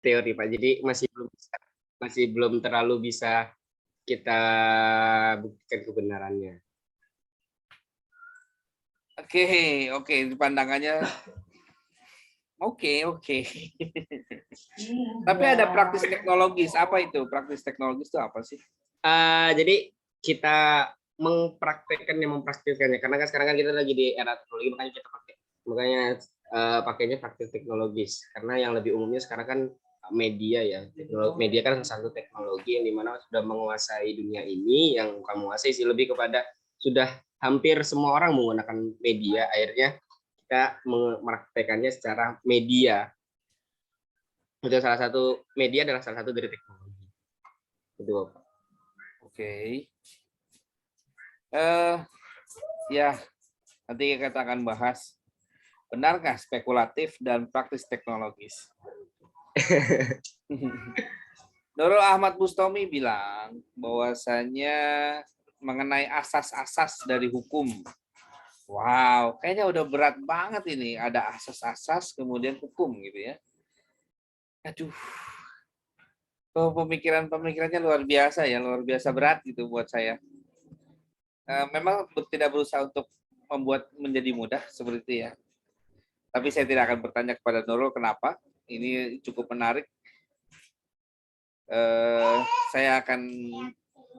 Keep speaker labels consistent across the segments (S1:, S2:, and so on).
S1: teori Pak. Jadi masih belum terlalu bisa kita buktikan kebenarannya.
S2: Oke, oke, pandangannya oke. Tapi ada praktis teknologis. Apa itu? Praktis teknologis itu apa sih?
S1: Jadi kita mempraktikkannya karena kan sekarang kan kita lagi di era teknologi, makanya pakainya praktik teknologis, karena yang lebih umumnya sekarang kan media ya, media kan satu teknologi yang dimana sudah menguasai dunia ini, yang bukan menguasai sih, lebih kepada sudah hampir semua orang menggunakan media, akhirnya kita mempraktekannya secara media. Itu salah satu, media adalah salah satu dari teknologi itu Pak.
S2: Oke. Ya, nanti kita akan bahas benarkah spekulatif dan praktis teknologis. Nurul Ahmad Bustomi bilang bahwasanya mengenai asas-asas dari hukum. Wow, kayaknya udah berat banget ini. Ada asas-asas kemudian hukum gitu ya. Aduh, pemikirannya luar biasa ya, luar biasa berat gitu buat saya. Memang tidak berusaha untuk membuat menjadi mudah seperti itu ya. Tapi saya tidak akan bertanya kepada Nurul kenapa. Ini cukup menarik. Saya akan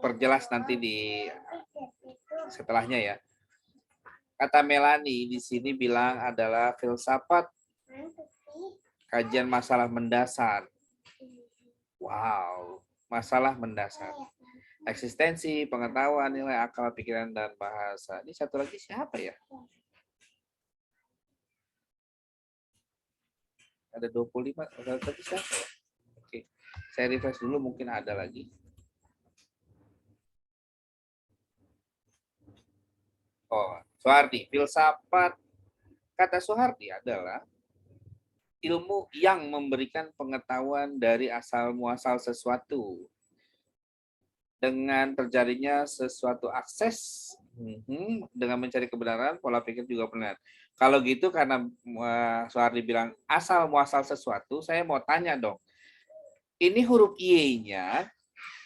S2: perjelas nanti di setelahnya ya. Kata Melani di sini bilang adalah filsafat kajian masalah mendasar. Wow, masalah mendasar. Eksistensi, pengetahuan, nilai akal, pikiran, dan bahasa. Ini satu lagi siapa ya? Ada 25, tadi siapa ya? Oke, saya refresh dulu, mungkin ada lagi. Oh, Soehardi, filsafat. Kata Soehardi adalah ilmu yang memberikan pengetahuan dari asal muasal sesuatu dengan terjadinya sesuatu akses dengan mencari kebenaran, pola pikir juga benar. Kalau gitu karena Soehardi bilang asal muasal sesuatu, saya mau tanya dong, ini huruf Y-nya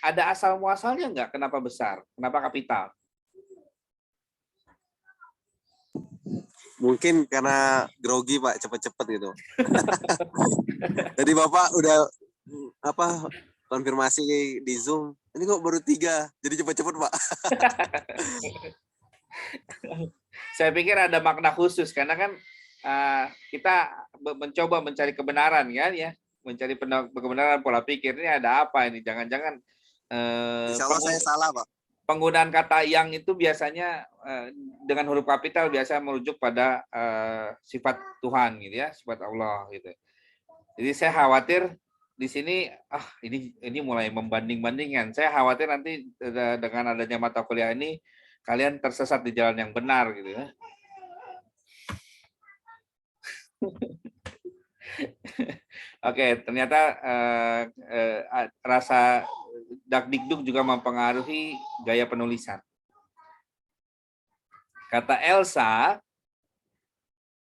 S2: ada asal muasalnya nggak? Kenapa besar? Kenapa kapital?
S3: Mungkin karena grogi Pak, cepet-cepet gitu. Jadi Bapak udah konfirmasi di Zoom, ini kok baru 3, jadi cepet-cepet Pak.
S2: Saya pikir ada makna khusus karena kan kita mencoba mencari kebenaran kan ya, mencari kebenaran pola pikir, ini ada apa ini? Jangan-jangan
S3: Insya Allah saya salah Pak.
S2: Penggunaan kata yang itu biasanya dengan huruf kapital biasa merujuk pada sifat Tuhan gitu ya, sifat Allah gitu. Jadi saya khawatir di sini ini mulai membanding-bandingkan. Saya khawatir nanti dengan adanya mata kuliah ini kalian tersesat di jalan yang benar gitu ya. Oke, ternyata rasa dakdikduk juga mempengaruhi gaya penulisan. Kata Elsa,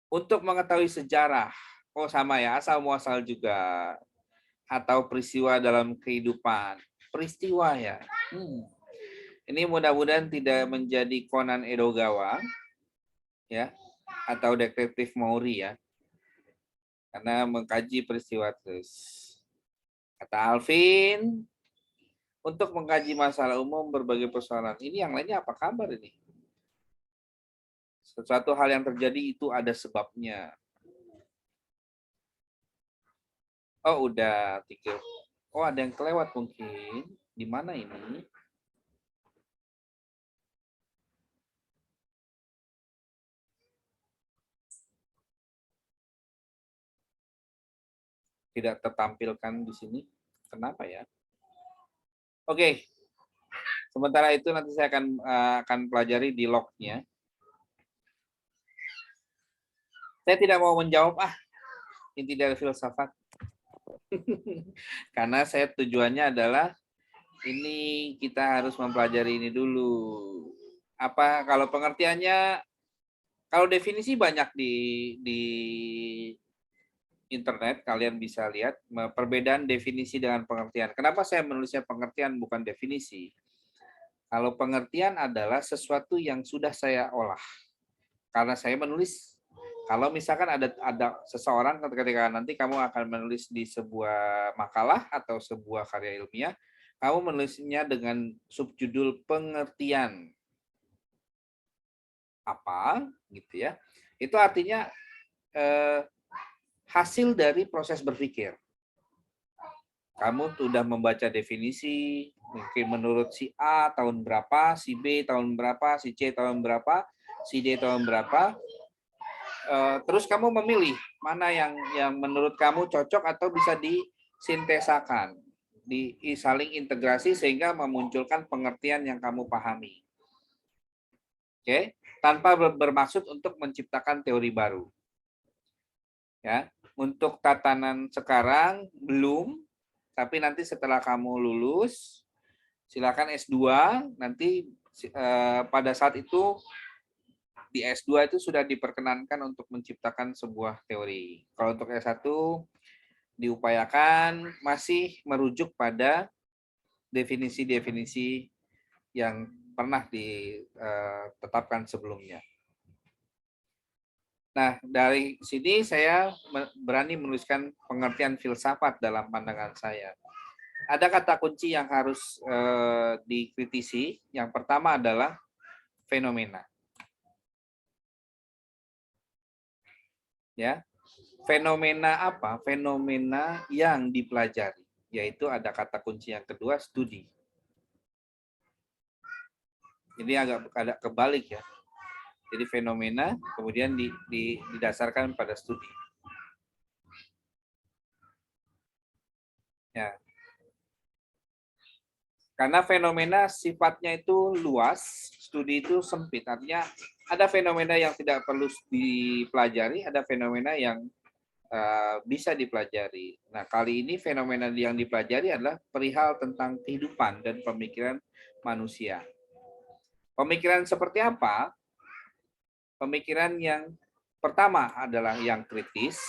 S2: untuk mengetahui sejarah, oh sama ya, asal muasal juga, atau peristiwa dalam kehidupan. Peristiwa ya. Ini mudah-mudahan tidak menjadi Conan Edogawa, ya, atau detektif Mori ya, karena mengkaji peristiwa terus. Kata Alvin, untuk mengkaji masalah umum berbagai persoalan. Ini yang lainnya apa kabar ini? Sesuatu hal yang terjadi itu ada sebabnya. Oh udah 3. Oh ada yang kelewat mungkin. Di mana ini? Tidak tertampilkan di sini. Kenapa ya? Oke. Sementara itu nanti saya akan pelajari di lognya. Saya tidak mau menjawab inti dari filsafat. Karena saya tujuannya adalah ini kita harus mempelajari ini dulu. Apa kalau pengertiannya, kalau definisi banyak di internet, kalian bisa lihat perbedaan definisi dengan pengertian. Kenapa saya menulisnya pengertian bukan definisi? Kalau pengertian adalah sesuatu yang sudah saya olah. Karena saya menulis, kalau misalkan ada seseorang ketika nanti kamu akan menulis di sebuah makalah atau sebuah karya ilmiah, kamu menulisnya dengan subjudul pengertian apa gitu ya. Itu artinya hasil dari proses berpikir. Kamu sudah membaca definisi, mungkin menurut si A tahun berapa, si B tahun berapa, si C tahun berapa, si D tahun berapa. Terus kamu memilih mana yang menurut kamu cocok atau bisa disintesakan, saling integrasi sehingga memunculkan pengertian yang kamu pahami. Oke, tanpa bermaksud untuk menciptakan teori baru. Ya, untuk tatanan sekarang belum, tapi nanti setelah kamu lulus, silakan S2, nanti pada saat itu di S2 itu sudah diperkenankan untuk menciptakan sebuah teori. Kalau untuk S1 diupayakan masih merujuk pada definisi-definisi yang pernah ditetapkan sebelumnya. Nah, dari sini saya berani menuliskan pengertian filsafat dalam pandangan saya. Ada kata kunci yang harus dikritisi. Yang pertama adalah fenomena. Ya, fenomena apa? Fenomena yang dipelajari, yaitu ada kata kunci yang kedua, studi. Ini agak kebalik ya. Jadi fenomena kemudian didasarkan pada studi. Ya. Karena fenomena sifatnya itu luas, studi itu sempit. Artinya ada fenomena yang tidak perlu dipelajari, ada fenomena yang bisa dipelajari. Nah, kali ini fenomena yang dipelajari adalah perihal tentang kehidupan dan pemikiran manusia. Pemikiran seperti apa? Pemikiran yang pertama adalah yang kritis.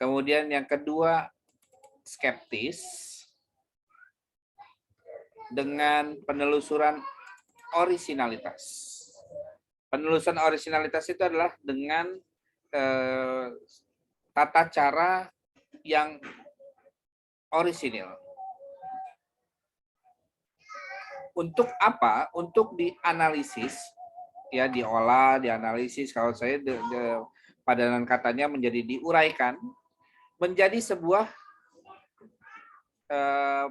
S2: Kemudian yang kedua skeptis. Dengan penelusuran orisinalitas. Penelusuran orisinalitas itu adalah dengan tata cara yang orisinil. Untuk apa? Untuk dianalisis, ya diolah, dianalisis. Kalau saya padanan katanya menjadi diuraikan, menjadi sebuah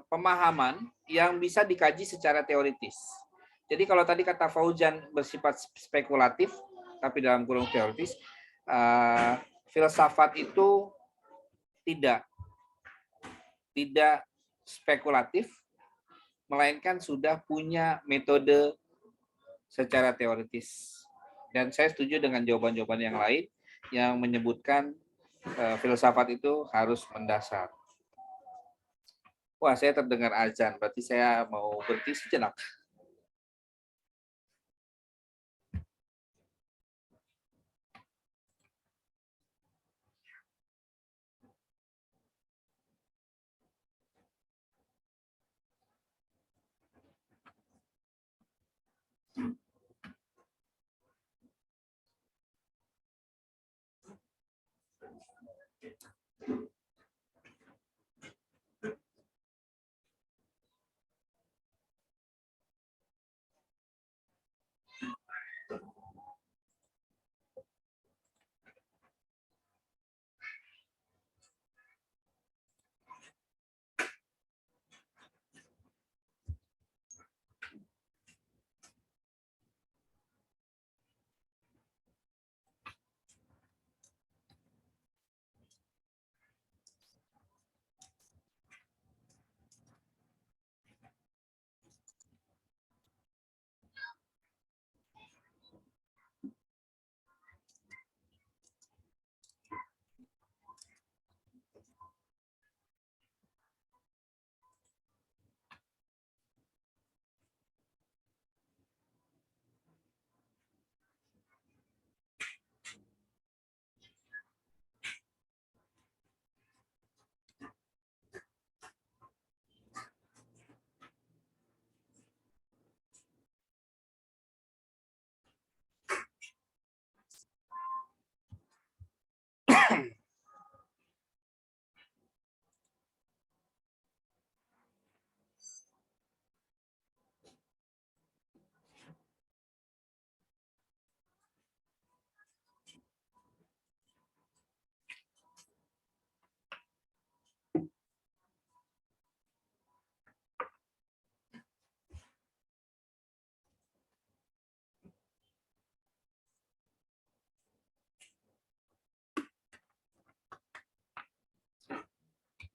S2: pemahaman yang bisa dikaji secara teoritis. Jadi kalau tadi kata Fauzan bersifat spekulatif, tapi dalam kurung teoritis, filsafat itu tidak spekulatif, melainkan sudah punya metode secara teoritis. Dan saya setuju dengan jawaban-jawaban yang lain yang menyebutkan filsafat itu harus mendasar. Wah, saya terdengar azan, berarti saya mau berhenti sejenak.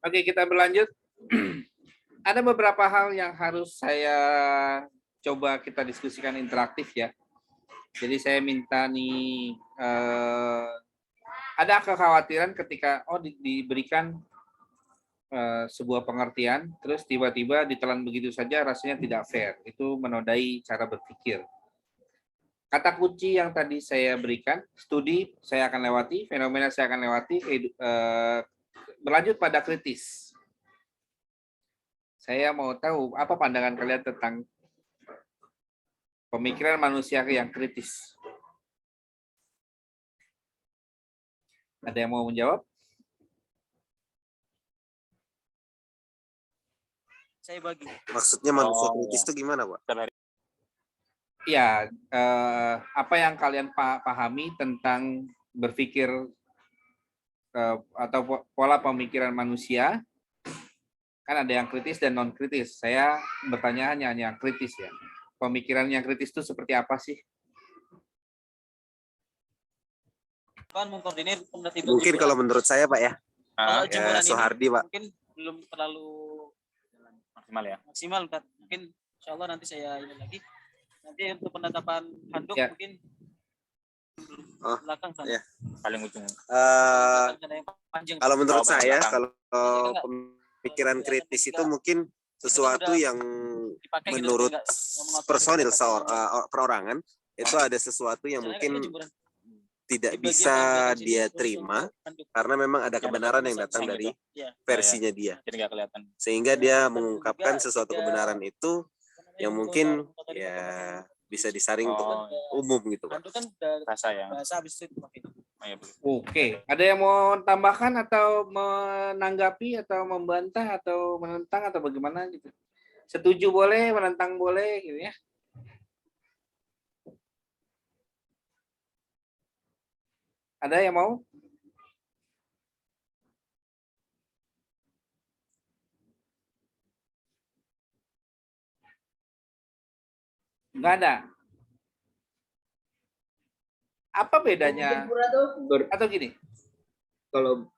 S2: Oke, kita berlanjut. Ada beberapa hal yang harus saya coba kita diskusikan interaktif ya. Jadi saya minta nih, ada kekhawatiran ketika diberikan sebuah pengertian, terus tiba-tiba ditelan begitu saja, rasanya tidak fair. Itu menodai cara berpikir. Kata kunci yang tadi saya berikan, studi saya akan lewati, fenomena saya akan lewati, berlanjut pada kritis. Saya mau tahu apa pandangan kalian tentang pemikiran manusia yang kritis. Ada yang mau menjawab?
S4: Saya bagi.
S3: Maksudnya manusia kritis itu gimana, Pak?
S2: Ya, apa yang kalian pahami tentang berpikir atau pola pemikiran manusia? Kan ada yang kritis dan non kritis. Saya bertanya hanya yang kritis ya. Pemikiran yang kritis itu seperti apa sih?
S4: Kan mengkoordinir
S3: Mungkin kalau menurut saya, Pak ya.
S4: Kalau
S3: Ya,
S4: jemuran ini
S3: Soehardi, Pak.
S4: mungkin belum terlalu
S5: Maksimal ya.
S4: maksimal, Ustaz. Mungkin insya Allah nanti saya ini lagi. Nanti untuk penetapan handuk
S2: Ya.
S4: mungkin
S3: Oh,
S4: belakang sana.
S3: ya.
S5: Paling ujung.
S4: Sana yang panjang.
S3: Kalau menurut
S5: Kalau
S3: saya,
S5: belakang.
S3: kalau pemikiran kritis itu mungkin sesuatu yang
S4: Dipakai gitu,
S3: menurut
S4: enggak mengotori
S3: personil
S4: kata-kata.
S3: perorangan itu ada sesuatu yang
S4: Misalnya
S3: mungkin
S4: kayak jemuran.
S3: tidak
S4: Di bagian
S3: bisa
S4: bagian sini
S3: dia
S4: khusus
S3: terima
S4: untuk handuk.
S3: karena memang ada
S5: Yang
S3: kebenaran yang
S5: besar
S3: datang
S5: gitu.
S3: dari
S4: Iya.
S3: versinya dia,
S5: Jadi nggak kelihatan.
S3: sehingga dia
S4: Dan
S3: mengungkapkan
S4: juga
S3: sesuatu
S4: tiga-
S3: kebenaran itu yang mungkin
S4: mengotori
S3: ya
S4: kata-kata.
S3: bisa disaring untuk
S5: Oh,
S3: umum gitu, Pak.
S4: Handuk kan udah
S5: rasa ya.
S4: bahasa habis itu dipakai.
S5: Oh, iya, boleh.
S2: Oke, ada yang mau tambahkan atau menanggapi atau membantah atau menentang atau bagaimana gitu? Setuju boleh, menentang boleh gitu ya. Ada yang mau? Enggak ada. Apa bedanya? Atau gini?
S1: Kalau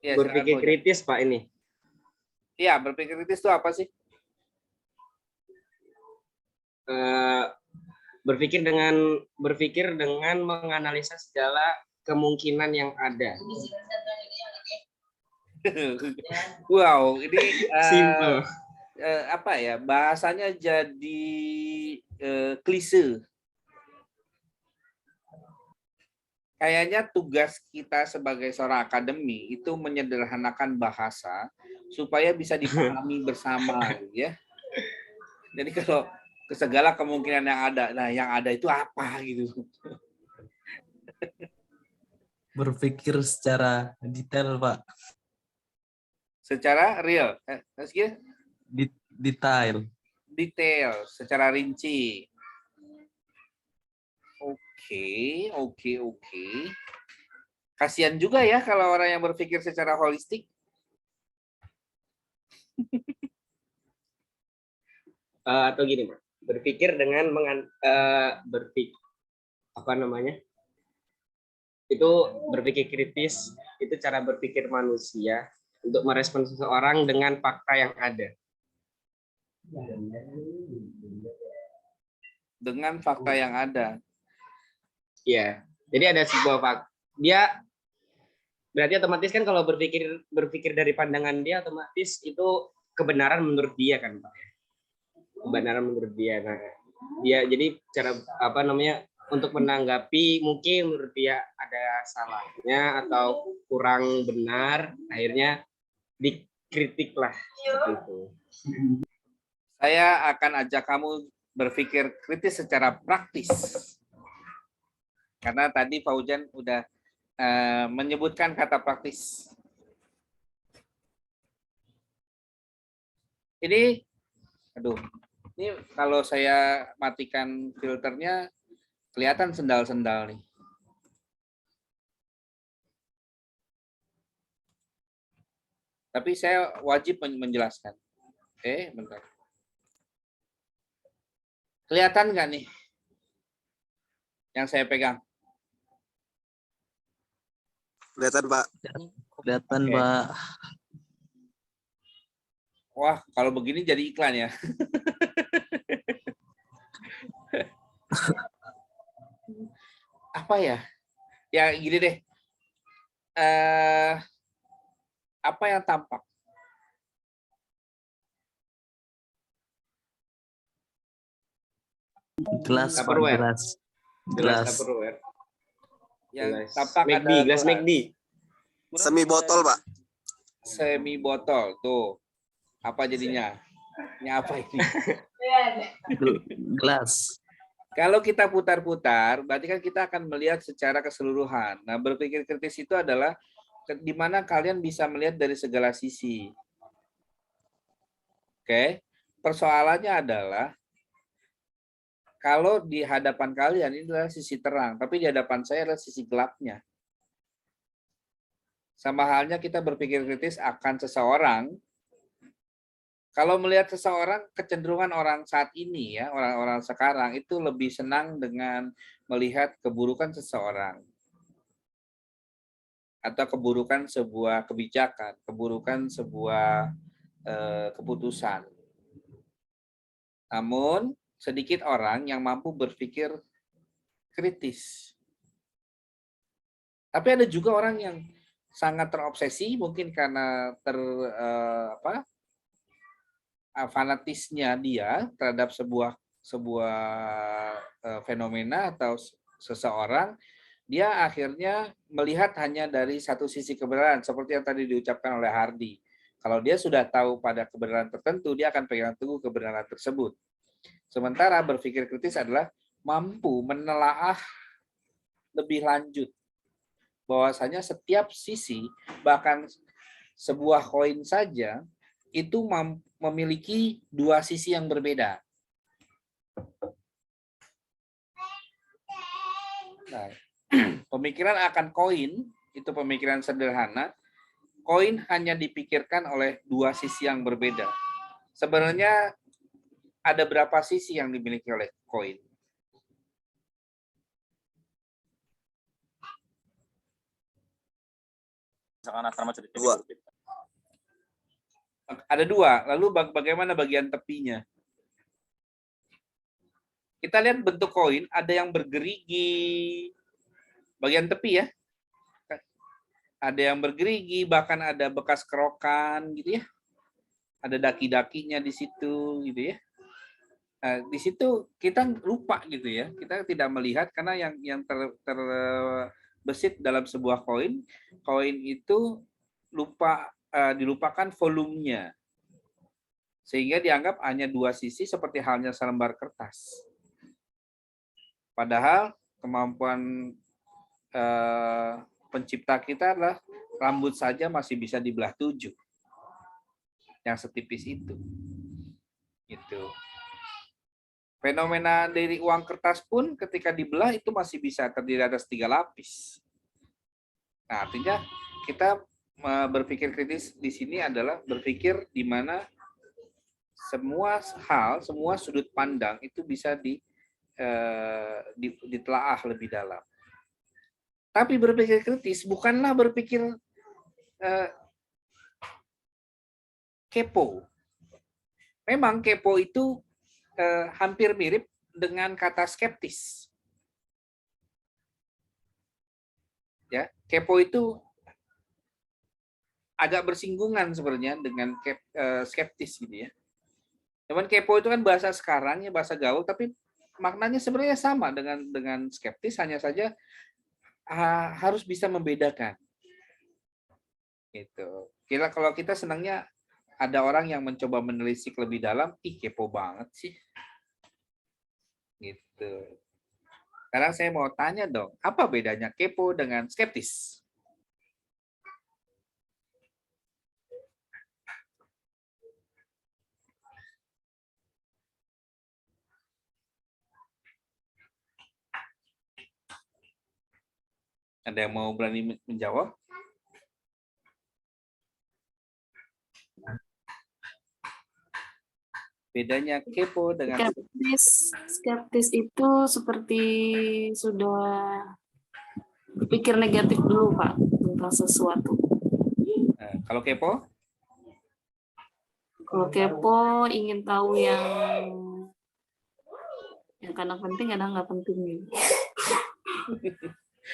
S2: Ya,
S1: berpikir
S2: silakan, Fauzan.
S1: kritis Pak ini,
S2: Iya, berpikir kritis itu apa sih?
S1: eh, berpikir dengan menganalisa segala kemungkinan yang ada.
S2: Wow, ini
S1: Simple.
S2: apa ya? Bahasanya jadi klise. Kayaknya tugas kita sebagai seorang akademi itu menyederhanakan bahasa supaya bisa dipahami bersama, ya. Jadi kalau segala kemungkinan yang ada, nah yang ada itu apa gitu?
S6: Berpikir secara detail, Pak.
S2: Secara real,
S6: Detail.
S2: detail, secara rinci. Oke. Kasihan juga ya kalau orang yang berpikir secara holistik.
S1: Atau gini Pak, berpikir dengan itu berpikir kritis, itu cara berpikir manusia untuk merespon seseorang dengan fakta yang ada.
S2: Dengan fakta yang ada.
S1: Ya, jadi ada sebuah fakta. Dia berarti otomatis kan kalau berpikir dari pandangan dia, otomatis itu kebenaran menurut dia kan Pak. Kebenaran menurut dia. Nah, dia jadi cara untuk menanggapi mungkin menurut dia ada salahnya atau kurang benar, akhirnya dikritik lah seperti itu.
S2: Saya akan ajak kamu berpikir kritis secara praktis. Karena tadi Fauzan udah menyebutkan kata praktis. Ini kalau saya matikan filternya kelihatan sendal-sendal nih. Tapi saya wajib menjelaskan. Oke, bentar. Kelihatan nggak nih yang saya pegang?
S3: Kelihatan, Pak.
S6: Kelihatan,
S2: Oke.
S6: Pak.
S2: Wah, kalau begini jadi iklan ya. Apa ya? Ya gini deh. Apa yang tampak?
S6: Gelas, Pak,
S1: Tupperware.
S6: gelas.
S1: Gelas
S6: Gelas.
S1: Tupperware.
S2: Yang
S1: Gelas
S2: tampak
S1: McD,
S2: adalah
S1: gelas
S2: gelas.
S1: McD.
S3: Semi botol, Pak.
S2: Semi botol tuh. Apa jadinya? Ini apa ini?
S6: Gelas.
S2: Kalau kita putar-putar, berarti kan kita akan melihat secara keseluruhan. Nah, berpikir kritis itu adalah di mana kalian bisa melihat dari segala sisi. Oke, persoalannya adalah kalau di hadapan kalian ini adalah sisi terang, tapi di hadapan saya adalah sisi gelapnya. Sama halnya kita berpikir kritis akan seseorang. Kalau melihat seseorang, kecenderungan orang saat ini ya, orang-orang sekarang itu lebih senang dengan melihat keburukan seseorang. Atau keburukan sebuah kebijakan, keburukan sebuah keputusan. Namun, sedikit orang yang mampu berpikir kritis. Tapi ada juga orang yang sangat terobsesi, mungkin karena fanatisnya dia terhadap sebuah fenomena atau seseorang, dia akhirnya melihat hanya dari satu sisi kebenaran, seperti yang tadi diucapkan oleh Hardy. Kalau dia sudah tahu pada kebenaran tertentu, dia akan pegang teguh kebenaran tersebut. Sementara berpikir kritis adalah mampu menelaah lebih lanjut bahwasanya setiap sisi, bahkan sebuah koin saja, itu memiliki dua sisi yang berbeda. Nah, pemikiran akan koin itu pemikiran sederhana. Koin hanya dipikirkan oleh dua sisi yang berbeda. Sebenarnya ada berapa sisi yang dimiliki oleh koin?
S5: Misalkan asrama cerita
S3: Dua.
S2: Ada dua. Lalu bagaimana bagian tepinya? Kita lihat bentuk koin, ada yang bergerigi, bagian tepi ya. Ada yang bergerigi, bahkan ada bekas kerokan gitu ya. Ada daki-dakinya di situ gitu ya. Nah, di situ kita lupa gitu ya. Kita tidak melihat karena yang terbesit dalam sebuah koin itu dilupakan volumenya. Sehingga dianggap hanya dua sisi seperti halnya selembar kertas. Padahal kemampuan pencipta kita adalah rambut saja masih bisa dibelah 7. Yang setipis itu. Gitu. Fenomena dari uang kertas pun ketika dibelah itu masih bisa terdiri atas 3 lapis. Nah, artinya kita berpikir kritis di sini adalah berpikir di mana semua hal, semua sudut pandang itu bisa ditelaah lebih dalam. Tapi berpikir kritis bukanlah berpikir kepo. Memang kepo itu hampir mirip dengan kata skeptis. Ya, kepo itu agak bersinggungan sebenarnya dengan skeptis gitu ya. Cuman kepo itu kan bahasa sekarang ya, bahasa gaul, tapi maknanya sebenarnya sama dengan skeptis, hanya saja harus bisa membedakan. Gitu. Kira kalau kita senangnya ada orang yang mencoba menelisik lebih dalam, kepo banget sih. Gitu. Sekarang saya mau tanya dong, apa bedanya kepo dengan skeptis? Ada yang mau berani menjawab? Bedanya kepo dengan
S7: skeptis itu seperti sudah berpikir negatif dulu, Pak, tentang sesuatu.
S2: Nah, kalau kepo?
S7: Kalau kepo ingin tahu yang kadang penting kadang nggak penting gitu.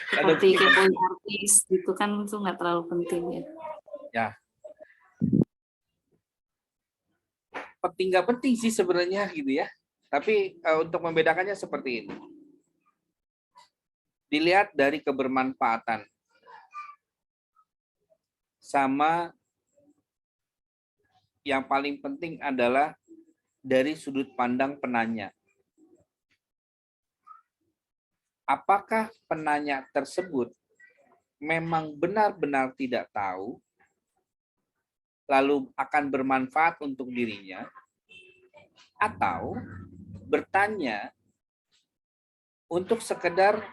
S7: Seperti kepoin artis gitu kan itu nggak terlalu penting ya.
S2: Ya. Penting nggak penting sih sebenarnya gitu ya. Tapi untuk membedakannya seperti ini. Dilihat dari kebermanfaatan. Sama yang paling penting adalah dari sudut pandang penanya. Apakah penanya tersebut memang benar-benar tidak tahu, lalu akan bermanfaat untuk dirinya, atau bertanya untuk sekedar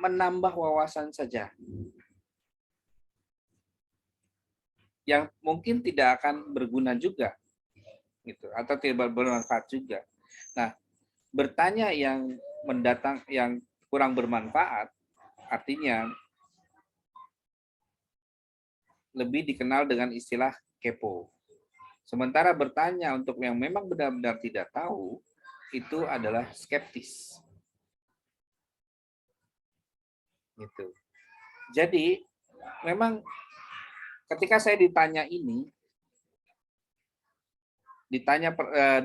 S2: menambah wawasan saja, yang mungkin tidak akan berguna juga, gitu, atau tidak bermanfaat juga. Nah, bertanya yang kurang bermanfaat, artinya lebih dikenal dengan istilah kepo. Sementara bertanya untuk yang memang benar-benar tidak tahu, itu adalah skeptis. Gitu. Jadi, memang ketika saya ditanya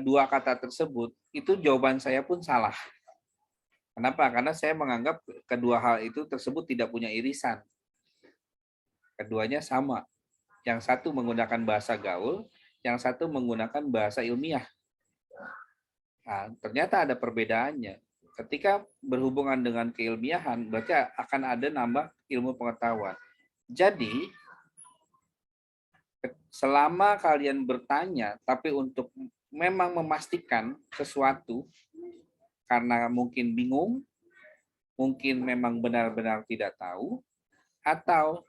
S2: dua kata tersebut, itu jawaban saya pun salah. Kenapa? Karena saya menganggap kedua hal itu tersebut tidak punya irisan. Keduanya sama. Yang satu menggunakan bahasa gaul, yang satu menggunakan bahasa ilmiah. Nah, ternyata ada perbedaannya. Ketika berhubungan dengan keilmiahan, berarti akan ada nambah ilmu pengetahuan. Jadi, selama kalian bertanya, tapi untuk memang memastikan sesuatu, karena mungkin bingung, mungkin memang benar-benar tidak tahu, atau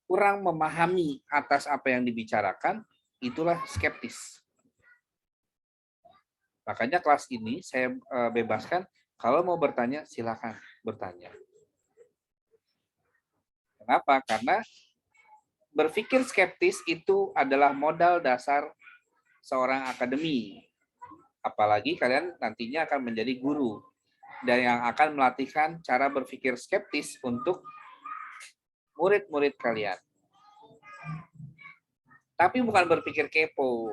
S2: kurang memahami atas apa yang dibicarakan, itulah skeptis. Makanya kelas ini saya bebaskan, kalau mau bertanya, silakan bertanya. Kenapa? Karena berpikir skeptis itu adalah modal dasar seorang akademi. Apalagi kalian nantinya akan menjadi guru dan yang akan melatihkan cara berpikir skeptis untuk murid-murid kalian. Tapi bukan berpikir kepo.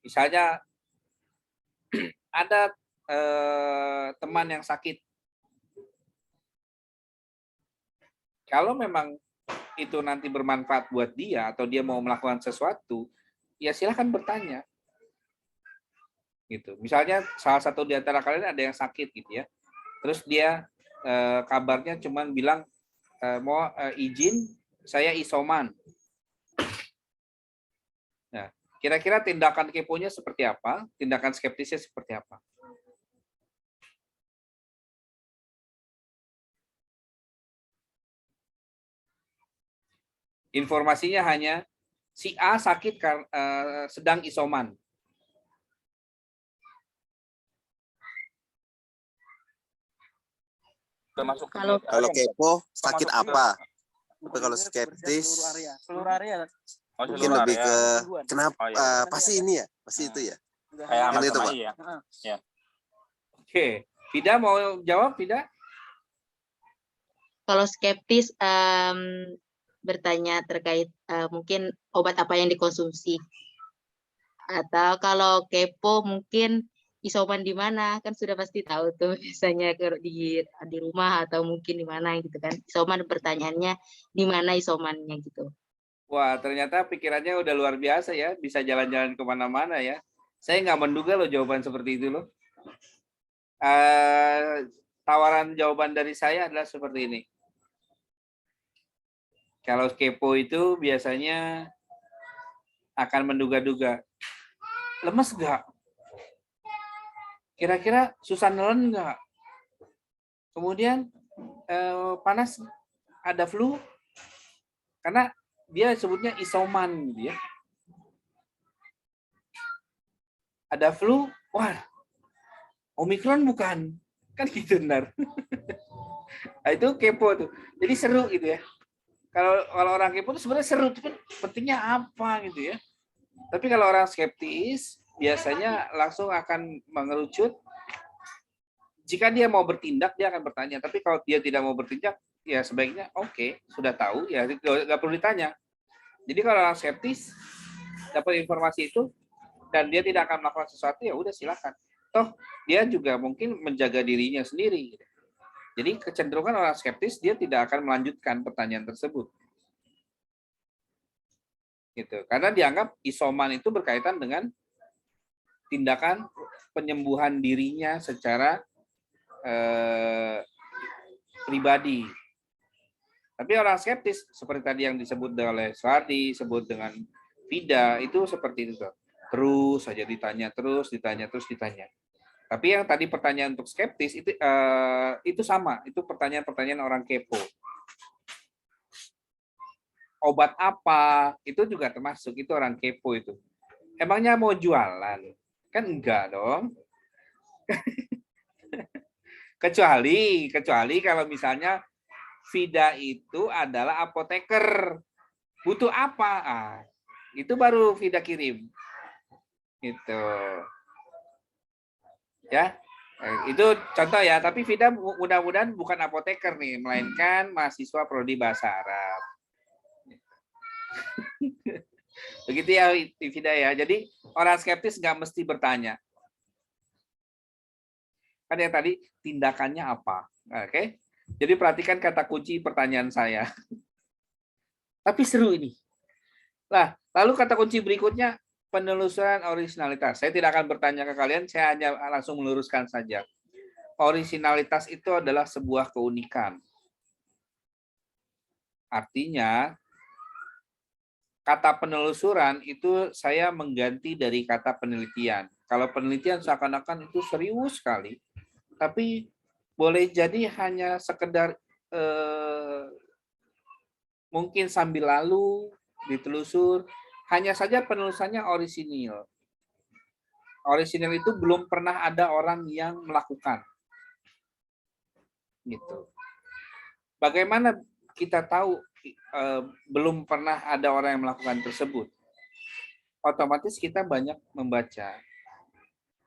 S2: Misalnya ada teman yang sakit. Kalau memang itu nanti bermanfaat buat dia atau dia mau melakukan sesuatu, ya silahkan bertanya. Gitu. Misalnya salah satu di antara kalian ada yang sakit gitu ya. Terus dia kabarnya cuman bilang mau izin saya isoman. Nah, kira-kira tindakan keponya seperti apa? Tindakan skeptisnya seperti apa? Informasinya hanya si A sakit sedang isoman.
S3: Kalau kepo sakit apa? Tapi kalau skeptis
S4: Seluruh area.
S3: mungkin lebih ke kenapa pasti ini ya, pasti itu ya.
S5: Kayak
S3: Yang
S5: Ahmad
S3: itu, Pak.
S5: Samai ya.
S2: Oke, Fida mau jawab, Fida?
S8: Kalau skeptis bertanya terkait mungkin obat apa yang dikonsumsi. Atau kalau kepo mungkin isoman di mana, kan sudah pasti tahu tuh biasanya di rumah atau mungkin di mana gitu kan. Isoman pertanyaannya di mana isomannya gitu.
S2: Wah, ternyata pikirannya udah luar biasa ya, bisa jalan-jalan kemana-mana ya. Saya nggak menduga loh jawaban seperti itu loh. Tawaran jawaban dari saya adalah seperti ini. Kalau kepo itu biasanya akan menduga-duga. Lemes nggak? Kira-kira susah nelen nggak? Kemudian panas, ada flu? Karena dia sebutnya isoman gitu ya. Ada flu, wah, Omikron bukan, kan gitu benar. Nah, itu kepo tuh. Jadi seru gitu ya. Kalau orang kepo itu sebenarnya seru, tapi pentingnya apa gitu ya. Tapi kalau orang skeptis biasanya langsung akan mengerucut. Jika dia mau bertindak, dia akan bertanya. Tapi kalau dia tidak mau bertindak, ya sebaiknya oke, sudah tahu, ya nggak perlu ditanya. Jadi kalau orang skeptis dapat informasi itu dan dia tidak akan melakukan sesuatu, ya udah silakan. Toh dia juga mungkin menjaga dirinya sendiri. Jadi kecenderungan orang skeptis dia tidak akan melanjutkan pertanyaan tersebut. Gitu. Karena dianggap isoman itu berkaitan dengan tindakan penyembuhan dirinya secara pribadi. Tapi orang skeptis seperti tadi yang disebut oleh Suhardi, disebut dengan Vida, itu seperti itu. Terus saja ditanya, terus ditanya, terus ditanya. Tapi yang tadi pertanyaan untuk skeptis itu sama, itu pertanyaan-pertanyaan orang kepo. Obat apa? Itu juga termasuk, itu orang kepo itu. Emangnya mau jualan? Kan enggak dong. Kecuali kalau misalnya Vida itu adalah apoteker. Butuh apa? Itu baru Vida kirim. Gitu. Ya. Itu contoh ya, tapi Vida mudah-mudahan bukan apoteker nih, melainkan mahasiswa prodi bahasa Arab. Begitu ya Vida ya. Jadi orang skeptis nggak mesti bertanya. Kan yang tadi tindakannya apa? Oke. Jadi perhatikan kata kunci pertanyaan saya. Tapi seru ini. Nah, lalu kata kunci berikutnya penelusuran originalitas. Saya tidak akan bertanya ke kalian, saya hanya langsung meluruskan saja. Originalitas itu adalah sebuah keunikan. Artinya kata penelusuran itu saya mengganti dari kata penelitian. Kalau penelitian seakan-akan itu serius sekali. Tapi boleh jadi hanya sekedar mungkin sambil lalu ditelusur, hanya saja penelusurannya orisinil. Orisinil itu belum pernah ada orang yang melakukan. Gitu. Bagaimana kita tahu belum pernah ada orang yang melakukan tersebut? Otomatis kita banyak membaca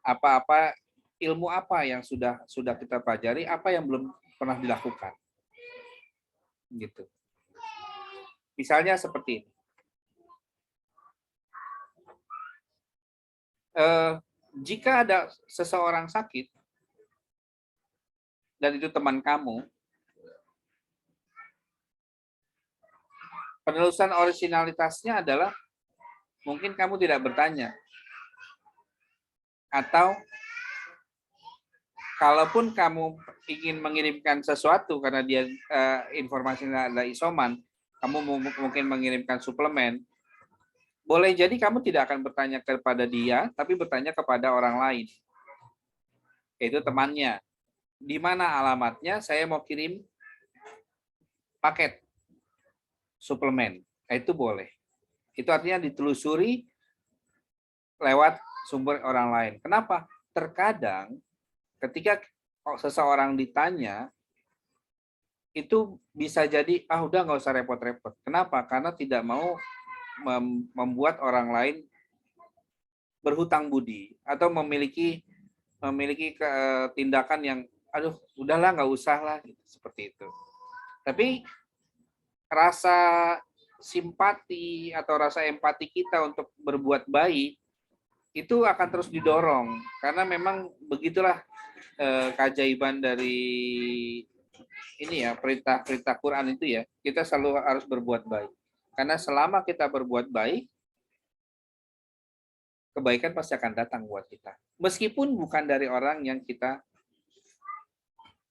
S2: apa-apa ilmu apa yang sudah kita pelajari, apa yang belum pernah dilakukan. Gitu. Misalnya seperti ini. Jika ada seseorang sakit dan itu teman kamu, penelusuran originalitasnya adalah mungkin kamu tidak bertanya. Atau kalaupun kamu ingin mengirimkan sesuatu karena dia informasinya adalah isoman, kamu mungkin mengirimkan suplemen, boleh jadi kamu tidak akan bertanya kepada dia, tapi bertanya kepada orang lain, yaitu temannya. Di mana alamatnya? Saya mau kirim paket suplemen. Itu boleh. Itu artinya ditelusuri lewat sumber orang lain. Kenapa? Terkadang ketika seseorang ditanya, itu bisa jadi, udah nggak usah repot-repot. Kenapa? Karena tidak mau membuat orang lain berhutang budi atau memiliki tindakan yang, udahlah nggak usah lah, gitu, seperti itu. Tapi rasa simpati atau rasa empati kita untuk berbuat baik itu akan terus didorong karena memang begitulah keajaiban dari ini ya, perintah Quran itu ya, kita selalu harus berbuat baik. Karena selama kita berbuat baik, kebaikan pasti akan datang buat kita. Meskipun bukan dari orang yang kita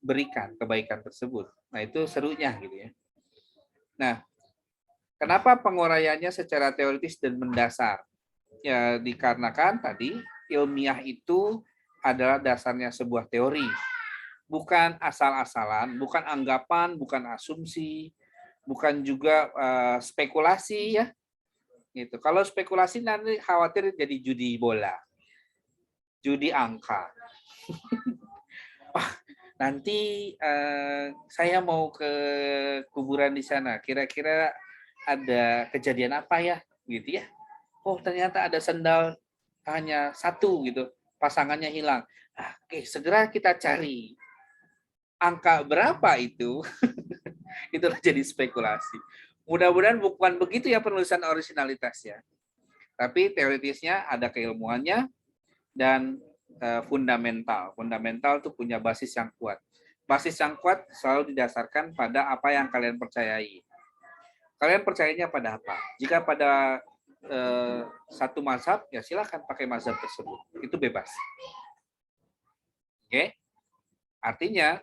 S2: berikan kebaikan tersebut. Nah, itu serunya gitu ya. Nah, kenapa penguraiannya secara teoritis dan mendasar? Ya, dikarenakan tadi ilmiah itu adalah dasarnya sebuah teori. Bukan asal-asalan, bukan anggapan, bukan asumsi, bukan juga spekulasi ya. Gitu. Kalau spekulasi nanti khawatir jadi judi bola. Judi angka. nanti saya mau ke kuburan di sana. Kira-kira ada kejadian apa ya, gitu ya? Oh, ternyata ada sendal hanya satu gitu, pasangannya hilang. Oke, segera kita cari. Angka berapa itu? Itulah jadi spekulasi. Mudah-mudahan bukan begitu ya penulisan originalitasnya. Tapi teoritisnya ada keilmuannya dan fundamental. Fundamental itu punya basis yang kuat. Basis yang kuat selalu didasarkan pada apa yang kalian percayai. Kalian percayanya pada apa? Jika pada satu mazhab, ya silakan pakai mazhab tersebut. Itu bebas. Oke? Artinya,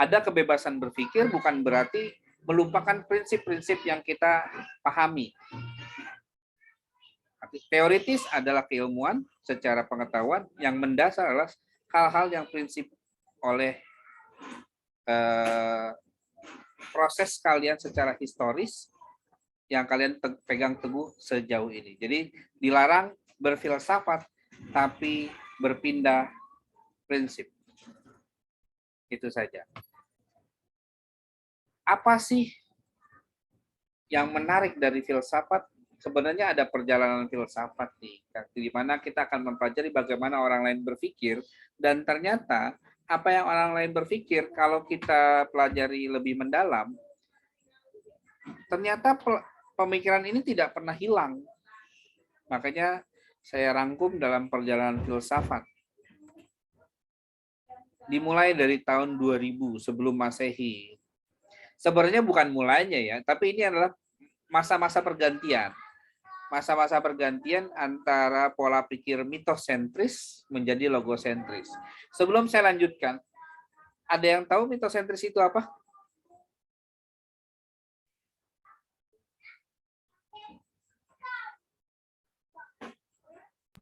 S2: ada kebebasan berpikir bukan berarti melupakan prinsip-prinsip yang kita pahami. Teoritis adalah keilmuan secara pengetahuan, yang mendasar adalah hal-hal yang prinsip oleh proses kalian secara historis yang kalian pegang teguh sejauh ini. Jadi dilarang berfilsafat tapi berpindah prinsip. Itu saja. Apa sih yang menarik dari filsafat? Sebenarnya ada perjalanan filsafat nih, di mana kita akan mempelajari bagaimana orang lain berpikir, dan ternyata apa yang orang lain berpikir kalau kita pelajari lebih mendalam, ternyata pemikiran ini tidak pernah hilang. Makanya saya rangkum dalam perjalanan filsafat. Dimulai dari tahun 2000 sebelum Masehi. Sebenarnya bukan mulainya ya, tapi ini adalah masa-masa pergantian. Masa-masa pergantian antara pola pikir mitosentris menjadi logosentris. Sebelum saya lanjutkan, ada yang tahu mitosentris itu apa?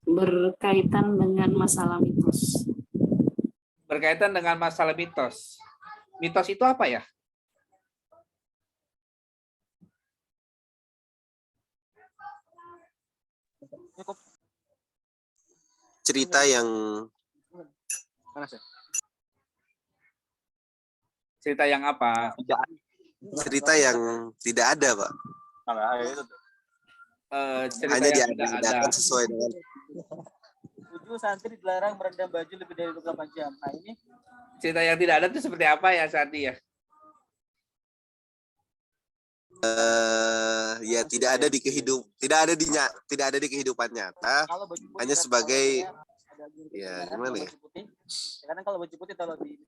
S7: Berkaitan dengan masalah mitos.
S2: Berkaitan dengan masalah mitos. Mitos itu apa ya?
S3: Cerita yang
S2: Cerita yang apa?
S3: cerita yang tidak ada, Pak.
S2: Cerita
S3: Hanya
S2: yang tidak ada.
S3: diadakan sesuai dengan
S4: 7 santri dilarang merendam baju lebih dari 28 jam. Nah ini
S2: Cerita yang tidak ada itu seperti apa ya, Sandi ya?
S3: ya tidak ada di kehidupan nyata,
S4: kalau baju putih
S3: hanya
S4: kan
S3: sebagai
S4: ada
S3: ya
S4: kan,
S3: gimana
S4: kalau
S3: ya?
S4: baju putih, karena kalau baju putih kalau di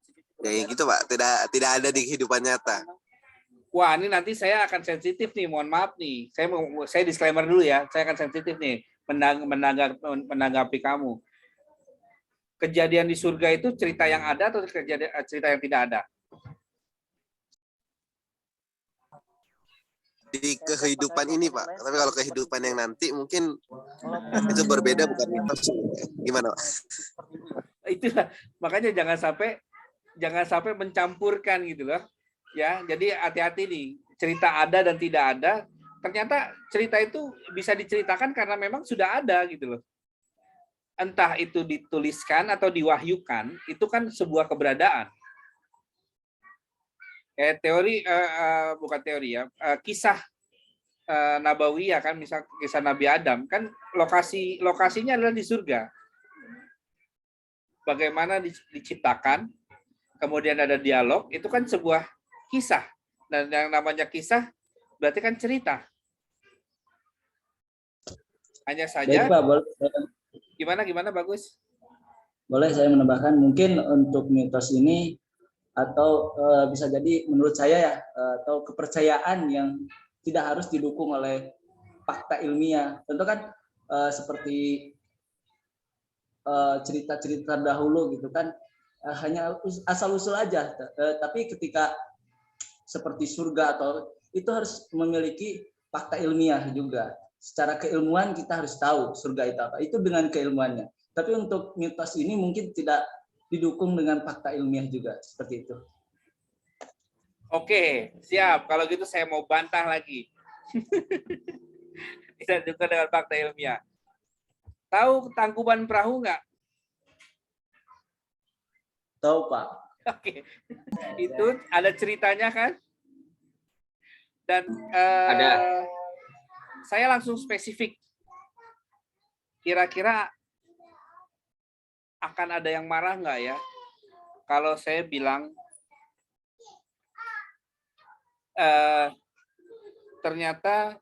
S3: Ya gitu, Pak. Tidak ada di kehidupan nyata.
S2: Wah, ini nanti saya akan sensitif nih, mohon maaf nih. Saya disclaimer dulu ya, saya akan sensitif nih menanggapi kamu. Kejadian di surga itu cerita yang ada atau cerita yang tidak ada?
S3: Di kehidupan ini, Pak. Tapi kalau kehidupan yang nanti mungkin itu berbeda, bukan mitos. Gimana, Pak?
S2: Itulah, makanya jangan sampai mencampurkan gitu loh. Ya, jadi hati-hati nih. Cerita ada dan tidak ada. Ternyata cerita itu bisa diceritakan karena memang sudah ada gitu loh. Entah itu dituliskan atau diwahyukan, itu kan sebuah keberadaan. Teori bukan teori ya, kisah Nabawiyah kan, misal kisah Nabi Adam kan lokasinya adalah di surga. Bagaimana diciptakan, kemudian ada dialog, itu kan sebuah kisah. Dan yang namanya kisah berarti kan cerita. Hanya saja.
S6: Baik, Pak, boleh,
S2: Gimana Bagus?
S6: boleh saya menambahkan mungkin untuk mitos ini atau bisa jadi menurut saya ya atau kepercayaan yang tidak harus didukung oleh fakta ilmiah. Tentu kan seperti cerita-cerita dahulu gitu kan hanya asal-usul aja. Tapi ketika seperti surga atau itu harus memiliki fakta ilmiah juga. Secara keilmuan kita harus tahu surga itu apa. Itu dengan keilmuannya. Tapi untuk mitos ini mungkin tidak didukung dengan fakta ilmiah juga seperti itu.
S2: Oke, siap. Kalau gitu saya mau bantah lagi. Tidak didukung dengan fakta ilmiah. Tahu Tangkuban Perahu nggak?
S6: Tahu, Pak.
S2: Oke, itu ada ceritanya kan? Dan
S1: Ada.
S2: saya langsung spesifik. Kira-kira akan ada yang marah nggak ya? Kalau saya bilang ternyata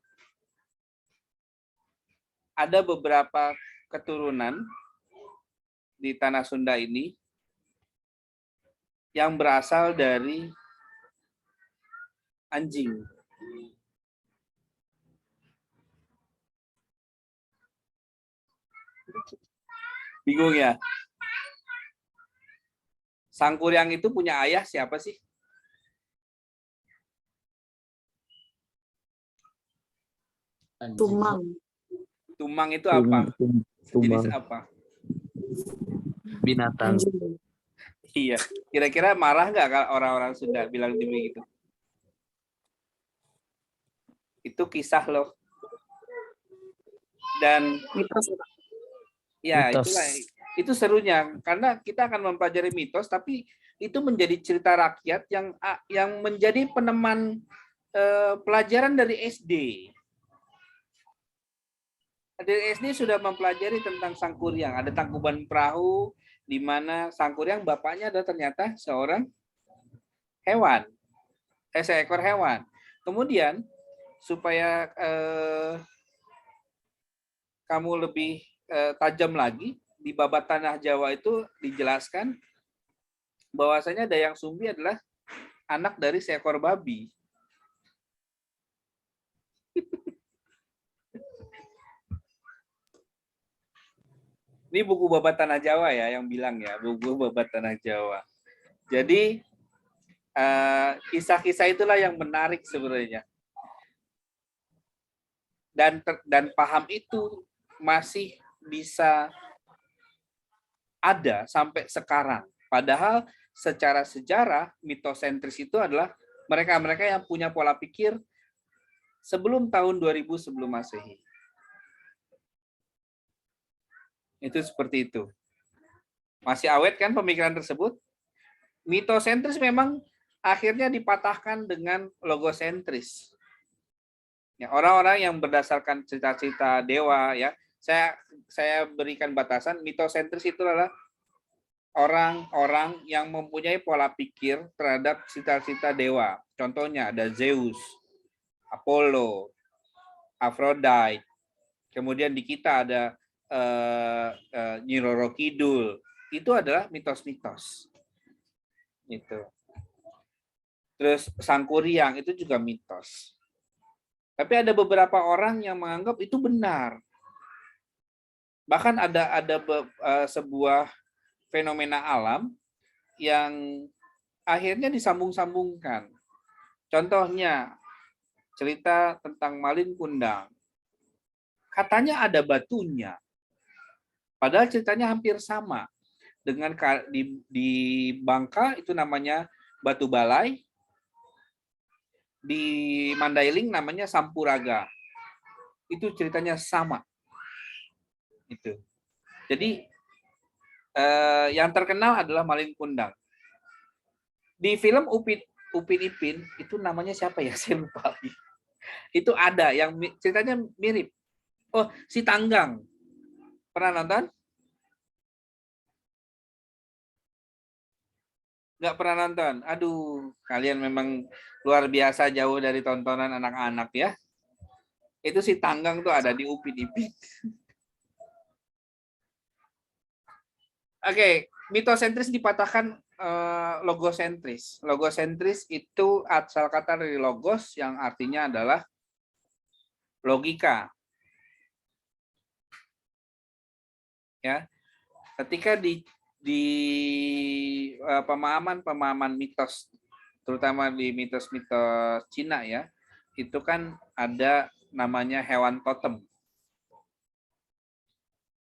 S2: ada beberapa keturunan di tanah Sunda ini yang berasal dari anjing. Bingung ya? Sangkuriang itu punya ayah siapa sih?
S7: Tumang.
S2: Tumang itu apa? Jenis
S9: Tumang.
S2: apa?
S9: Binatang.
S7: Anjing.
S2: Iya. Kira-kira marah nggak kalau orang-orang Sunda bilang begitu? Itu kisah loh. Dan
S7: Mitos.
S2: ya
S9: Mitos.
S2: itulah, itu serunya karena kita akan mempelajari mitos, tapi itu menjadi cerita rakyat yang menjadi peneman pelajaran dari SD. Dari SD sudah mempelajari tentang Sangkuriang. Ada Tangkuban Perahu, di mana Sangkuriang bapaknya adalah ternyata seorang hewan, seekor hewan. Kemudian supaya kamu lebih tajam lagi, di Babat Tanah Jawa itu dijelaskan bahwasanya Dayang Sumbi adalah anak dari seekor babi. Ini buku Babat Tanah Jawa ya yang bilang ya, buku Babat Tanah Jawa. Jadi kisah-kisah itulah yang menarik sebenarnya. Dan paham itu masih bisa ada sampai sekarang. Padahal secara sejarah mitosentris itu adalah mereka-mereka yang punya pola pikir sebelum tahun 2000 sebelum Masehi. Itu seperti itu. Masih awet kan pemikiran tersebut? Mitosentris memang akhirnya dipatahkan dengan logosentris. Ya, orang-orang yang berdasarkan cita-cita dewa ya. Saya berikan batasan, mitosentris itu adalah orang-orang yang mempunyai pola pikir terhadap cita-cita dewa. Contohnya ada Zeus, Apollo, Aphrodite. Kemudian di kita ada Nyi Roro Kidul. Itu adalah mitos-mitos. Itu. Terus Sangkuriang itu juga mitos. Tapi ada beberapa orang yang menganggap itu benar. Bahkan ada sebuah fenomena alam yang akhirnya disambung-sambungkan. Contohnya cerita tentang Malin Kundang. Katanya ada batunya. Padahal ceritanya hampir sama. Dengan di Bangka itu namanya Batu Balai. Di Mandailing namanya Sampuraga. Itu ceritanya sama. Itu. Jadi yang terkenal adalah Malin Kundang. Di film Upin Ipin itu namanya siapa ya? Saya lupa. Itu ada yang ceritanya mirip. Oh, si Tanggang. Pernah nonton? Nggak pernah nonton. Aduh, kalian memang luar biasa jauh dari tontonan anak-anak ya. Itu si Tanggang tuh ada di Upin Ipin. Oke, mitosentris dipatahkan logosentris. Logosentris itu asal kata dari logos yang artinya adalah logika. Ya, ketika di pemahaman mitos, terutama di mitos-mitos Cina ya, itu kan ada namanya hewan totem.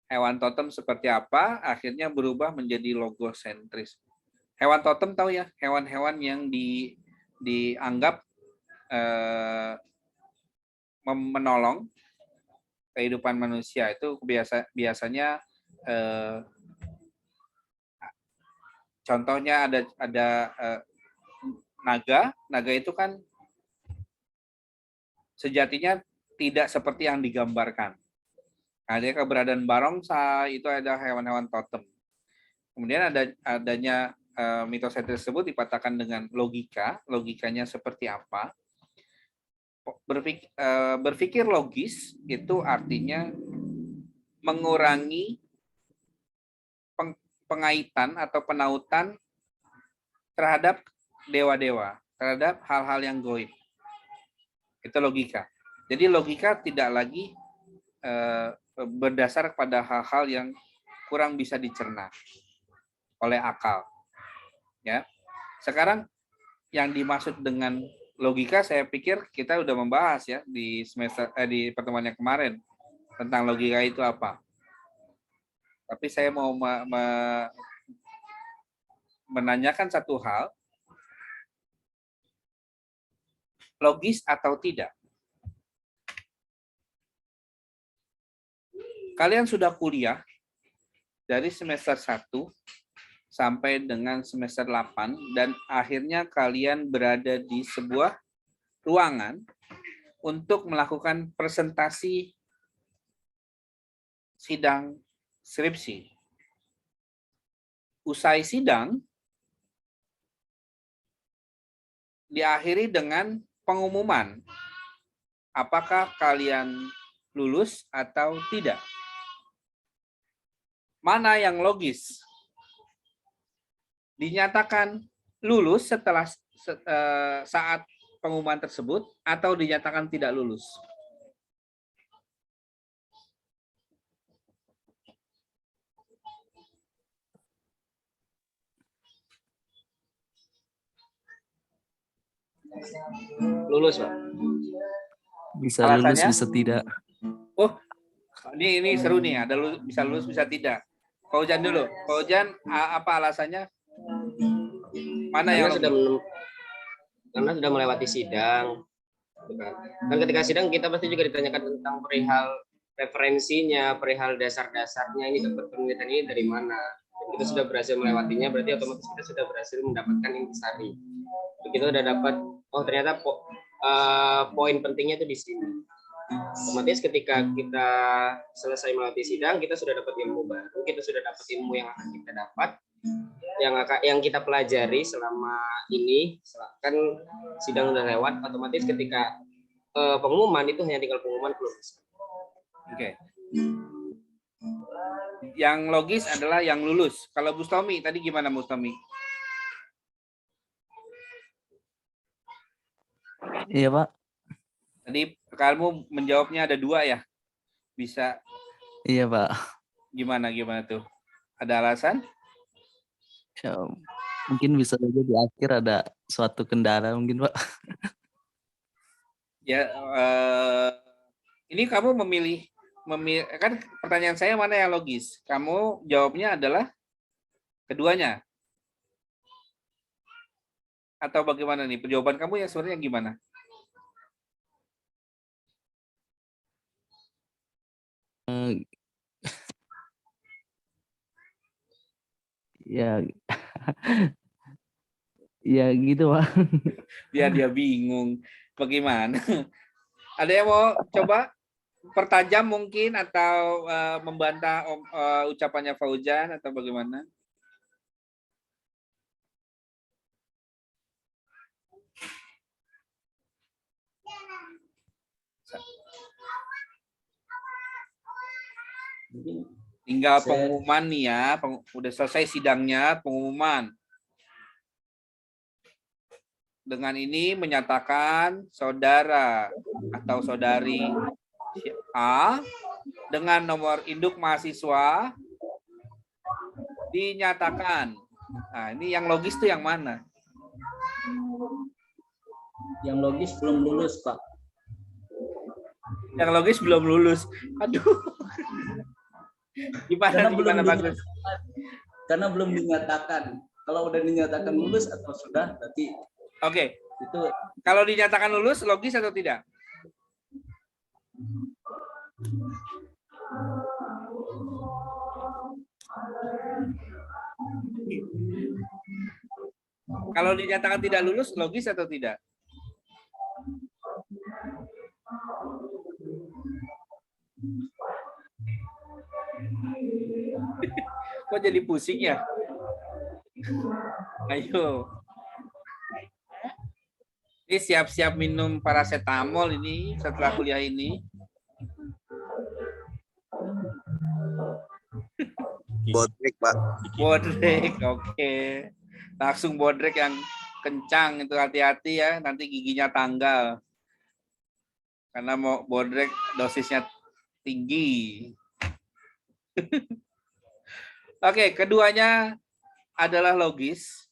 S2: Hewan totem seperti apa, akhirnya berubah menjadi logosentris. Hewan totem tahu ya, hewan-hewan yang dianggap menolong kehidupan manusia itu biasanya Contohnya ada naga. Naga itu kan sejatinya tidak seperti yang digambarkan. Ada keberadaan barongsai, itu ada hewan-hewan totem. Kemudian adanya mitos tersebut dipatahkan dengan logika. Logikanya seperti apa? Berpikir logis itu artinya mengurangi pengaitan atau penautan terhadap dewa-dewa, terhadap hal-hal yang goib. Itu logika. Jadi logika tidak lagi berdasar pada hal-hal yang kurang bisa dicerna oleh akal. Ya. Sekarang yang dimaksud dengan logika, saya pikir kita udah membahas ya di di pertemuan yang kemarin tentang logika itu apa. Tapi saya mau menanyakan satu hal, logis atau tidak? Kalian sudah kuliah dari semester 1 sampai dengan semester 8 dan akhirnya kalian berada di sebuah ruangan untuk melakukan presentasi sidang skripsi. Usai sidang diakhiri dengan pengumuman apakah kalian lulus atau tidak. Mana yang logis? Dinyatakan lulus setelah saat pengumuman tersebut atau dinyatakan tidak lulus?
S1: Lulus, Pak.
S9: Bisa lulus,
S2: Alasannya?
S9: bisa tidak.
S2: Oh, ini seru nih. Ada bisa lulus, bisa tidak. Pak Ujan dulu. Pak Ujan, apa alasannya? Mana yang
S1: Karena sudah melewati sidang. Dan ketika sidang kita pasti juga ditanyakan tentang perihal referensinya, perihal dasar-dasarnya, ini dapat penelitian ini dari mana. Dan kita sudah berhasil melewatinya, berarti otomatis kita sudah berhasil mendapatkan intisari. Kita udah dapat, oh ternyata poin pentingnya itu di sini. Otomatis ketika kita selesai melewati sidang, kita sudah dapat ilmu baru, kita sudah dapat ilmu yang akan kita dapat, yang kita pelajari selama ini. Kan sidang udah lewat, otomatis ketika pengumuman itu hanya tinggal pengumuman lulus.
S2: Oke. Yang logis adalah yang lulus. Kalau Bustomi tadi gimana, Bustomi?
S9: Iya, Pak.
S2: Tadi kamu menjawabnya ada 2 ya? Bisa.
S9: Iya, Pak.
S2: Gimana tuh? Ada alasan?
S9: Ya, mungkin bisa saja di akhir ada suatu kendala mungkin, Pak.
S2: Ya, ini kamu memilih kan pertanyaan saya mana yang logis? Kamu jawabnya adalah keduanya. Atau bagaimana nih? Jawaban kamu yang sebenarnya gimana?
S9: Ya, ya gitu, Pak.
S2: Dia bingung. Bagaimana? Ada yang mau coba pertajam mungkin atau membantah ucapannya Fauzan atau bagaimana? Tinggal pengumuman nih ya, udah selesai sidangnya, pengumuman. Dengan ini menyatakan saudara atau saudari A dengan nomor induk mahasiswa dinyatakan. Nah, ini yang logis tuh yang mana?
S6: Yang logis belum lulus, Pak.
S2: Yang logis belum lulus. Aduh. Gimana bagus?
S6: Karena belum dinyatakan. Kalau udah dinyatakan lulus atau sudah, berarti
S2: Oke.
S6: itu
S2: Kalau dinyatakan lulus, logis atau tidak? Kalau dinyatakan tidak lulus, logis atau tidak? Kok jadi pusing ya? Ayo. Ini siap-siap minum paracetamol ini setelah kuliah ini.
S3: Bodrek, Pak.
S2: Bodrek, oke. Langsung bodrek yang kencang itu, hati-hati ya, nanti giginya tanggal. Karena mau bodrek dosisnya tinggi. Oke, keduanya adalah logis.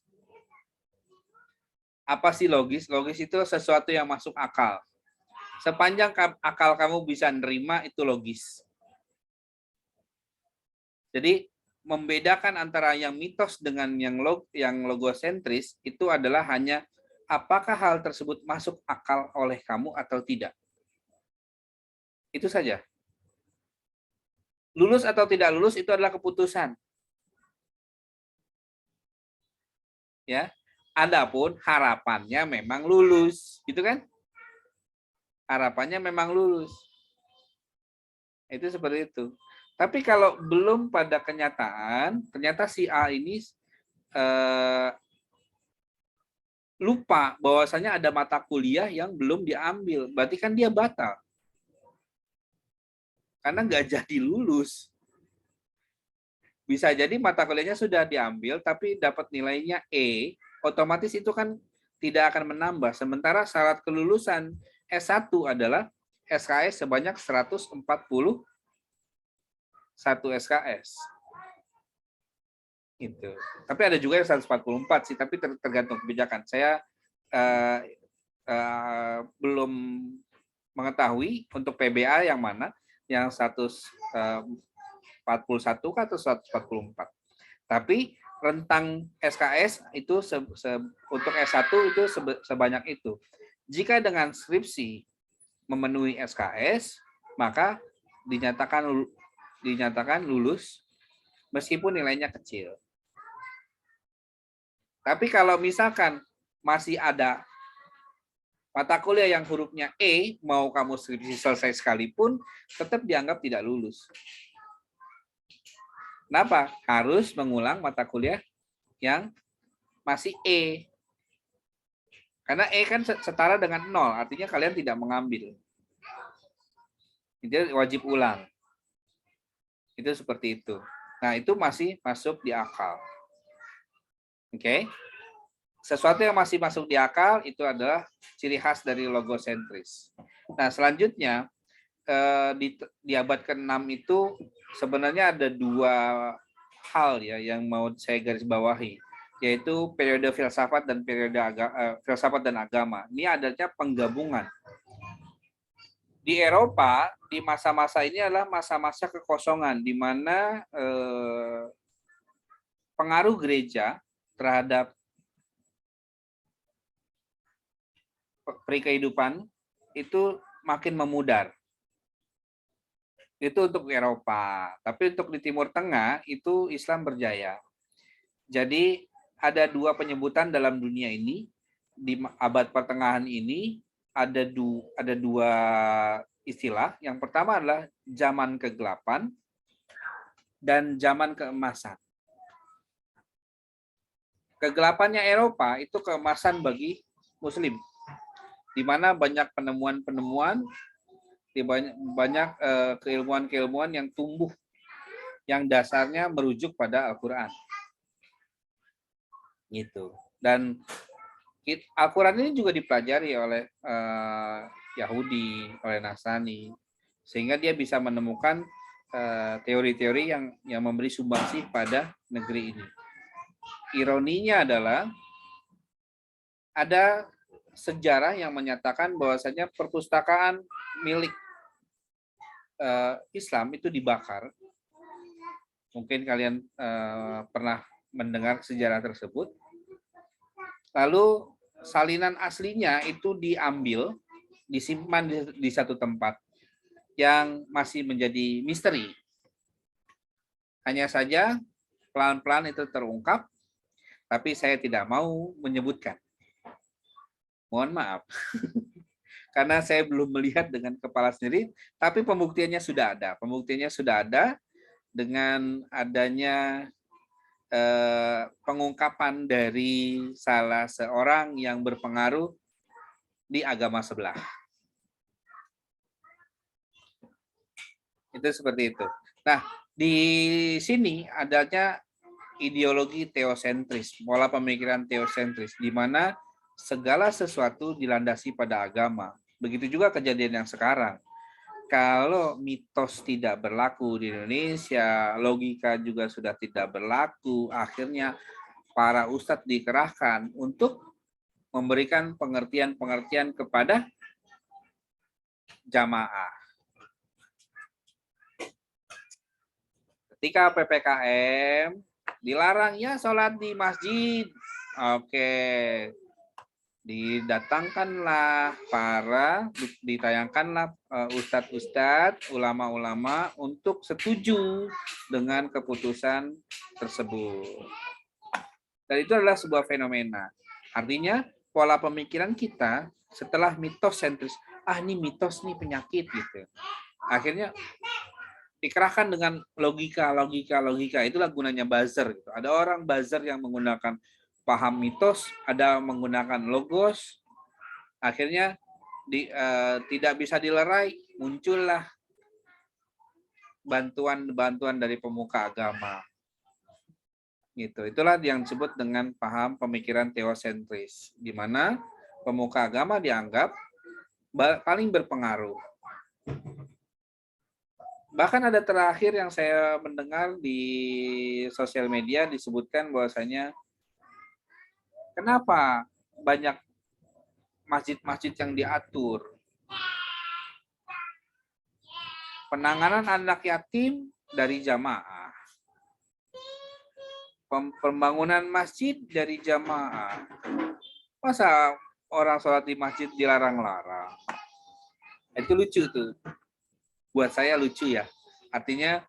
S2: Apa sih logis? Logis itu sesuatu yang masuk akal. Sepanjang akal kamu bisa nerima, itu logis. Jadi membedakan antara yang mitos dengan yang logosentris itu adalah hanya apakah hal tersebut masuk akal oleh kamu atau tidak. Itu saja. Lulus atau tidak lulus itu adalah keputusan. Ya. Adapun harapannya memang lulus, gitu kan? Harapannya memang lulus. Itu seperti itu. Tapi kalau belum pada kenyataan, ternyata si A ini lupa bahwasanya ada mata kuliah yang belum diambil. Berarti kan dia batal. Karena nggak jadi lulus. Bisa jadi mata kuliahnya sudah diambil, tapi dapat nilainya E, otomatis itu kan tidak akan menambah. Sementara syarat kelulusan S1 adalah SKS sebanyak 141 SKS. Itu. Tapi ada juga yang 144 sih, tapi tergantung kebijakan. Saya belum mengetahui untuk PBA yang mana, yang 141 atau 144. Tapi rentang SKS itu untuk S1 itu sebanyak itu. Jika dengan skripsi memenuhi SKS, maka dinyatakan lulus meskipun nilainya kecil. Tapi kalau misalkan masih ada mata kuliah yang hurufnya E, mau kamu skripsi selesai sekalipun, tetap dianggap tidak lulus. Kenapa? Harus mengulang mata kuliah yang masih E. Karena E kan setara dengan 0, artinya kalian tidak mengambil. Jadi wajib ulang. Itu seperti itu. Nah, itu masih masuk di akal. Oke. Sesuatu yang masih masuk di akal itu adalah ciri khas dari logosentris. Nah, selanjutnya di abad ke-6 itu sebenarnya ada dua hal ya yang mau saya garis bawahi, yaitu periode filsafat dan periode filsafat dan agama. Ini adanya penggabungan. Di Eropa, di masa-masa ini adalah masa-masa kekosongan, di mana pengaruh gereja terhadap perikehidupan itu makin memudar. Itu untuk Eropa. Tapi untuk di Timur Tengah itu Islam berjaya. Jadi ada dua penyebutan dalam dunia ini. Di abad pertengahan ini ada dua istilah. Yang pertama adalah zaman kegelapan dan zaman keemasan. Kegelapannya Eropa itu keemasan bagi Muslim, di mana banyak penemuan-penemuan, banyak keilmuan-keilmuan yang tumbuh, yang dasarnya merujuk pada Al-Quran. Gitu. Dan Al-Quran ini juga dipelajari oleh Yahudi, oleh Nasrani, sehingga dia bisa menemukan teori-teori yang memberi sumbangsi pada negeri ini. Ironinya adalah ada sejarah yang menyatakan bahwasanya perpustakaan milik Islam itu dibakar. Mungkin kalian pernah mendengar sejarah tersebut. Lalu salinan aslinya itu diambil, disimpan di satu tempat yang masih menjadi misteri. Hanya saja pelan-pelan itu terungkap. tapi saya tidak mau menyebutkan. Mohon maaf. Karena saya belum melihat dengan kepala sendiri, tapi pembuktiannya sudah ada. Pembuktiannya sudah ada dengan adanya pengungkapan dari salah seorang yang berpengaruh di agama sebelah. Itu seperti itu. Nah, di sini adanya ideologi teosentris, pola pemikiran teosentris, di mana segala sesuatu dilandasi pada agama. Begitu juga kejadian yang sekarang. Kalau mitos tidak berlaku di Indonesia, logika juga sudah tidak berlaku, akhirnya para ustadz dikerahkan untuk memberikan pengertian-pengertian kepada jamaah. Ketika PPKM, dilarang ya sholat di masjid. Oke, ditayangkanlah ustadz-ustadz, ulama-ulama untuk setuju dengan keputusan tersebut. Dan itu adalah sebuah fenomena. Artinya pola pemikiran kita setelah mitos sentris, ini mitos nih penyakit gitu. Akhirnya dikerahkan dengan logika. Itulah gunanya buzzer. Gitu. Ada orang buzzer yang menggunakan paham mitos, ada menggunakan logos, akhirnya tidak bisa dilerai, muncullah bantuan dari pemuka agama. Gitu. Itulah yang disebut dengan paham pemikiran teosentris, di mana pemuka agama dianggap paling berpengaruh. Bahkan ada terakhir yang saya mendengar di sosial media disebutkan bahwasanya kenapa banyak masjid-masjid yang diatur? Penanganan anak yatim dari jamaah. Pembangunan masjid dari jamaah. Masa orang sholat di masjid dilarang-larang? Itu lucu tuh. Buat saya lucu ya. Artinya,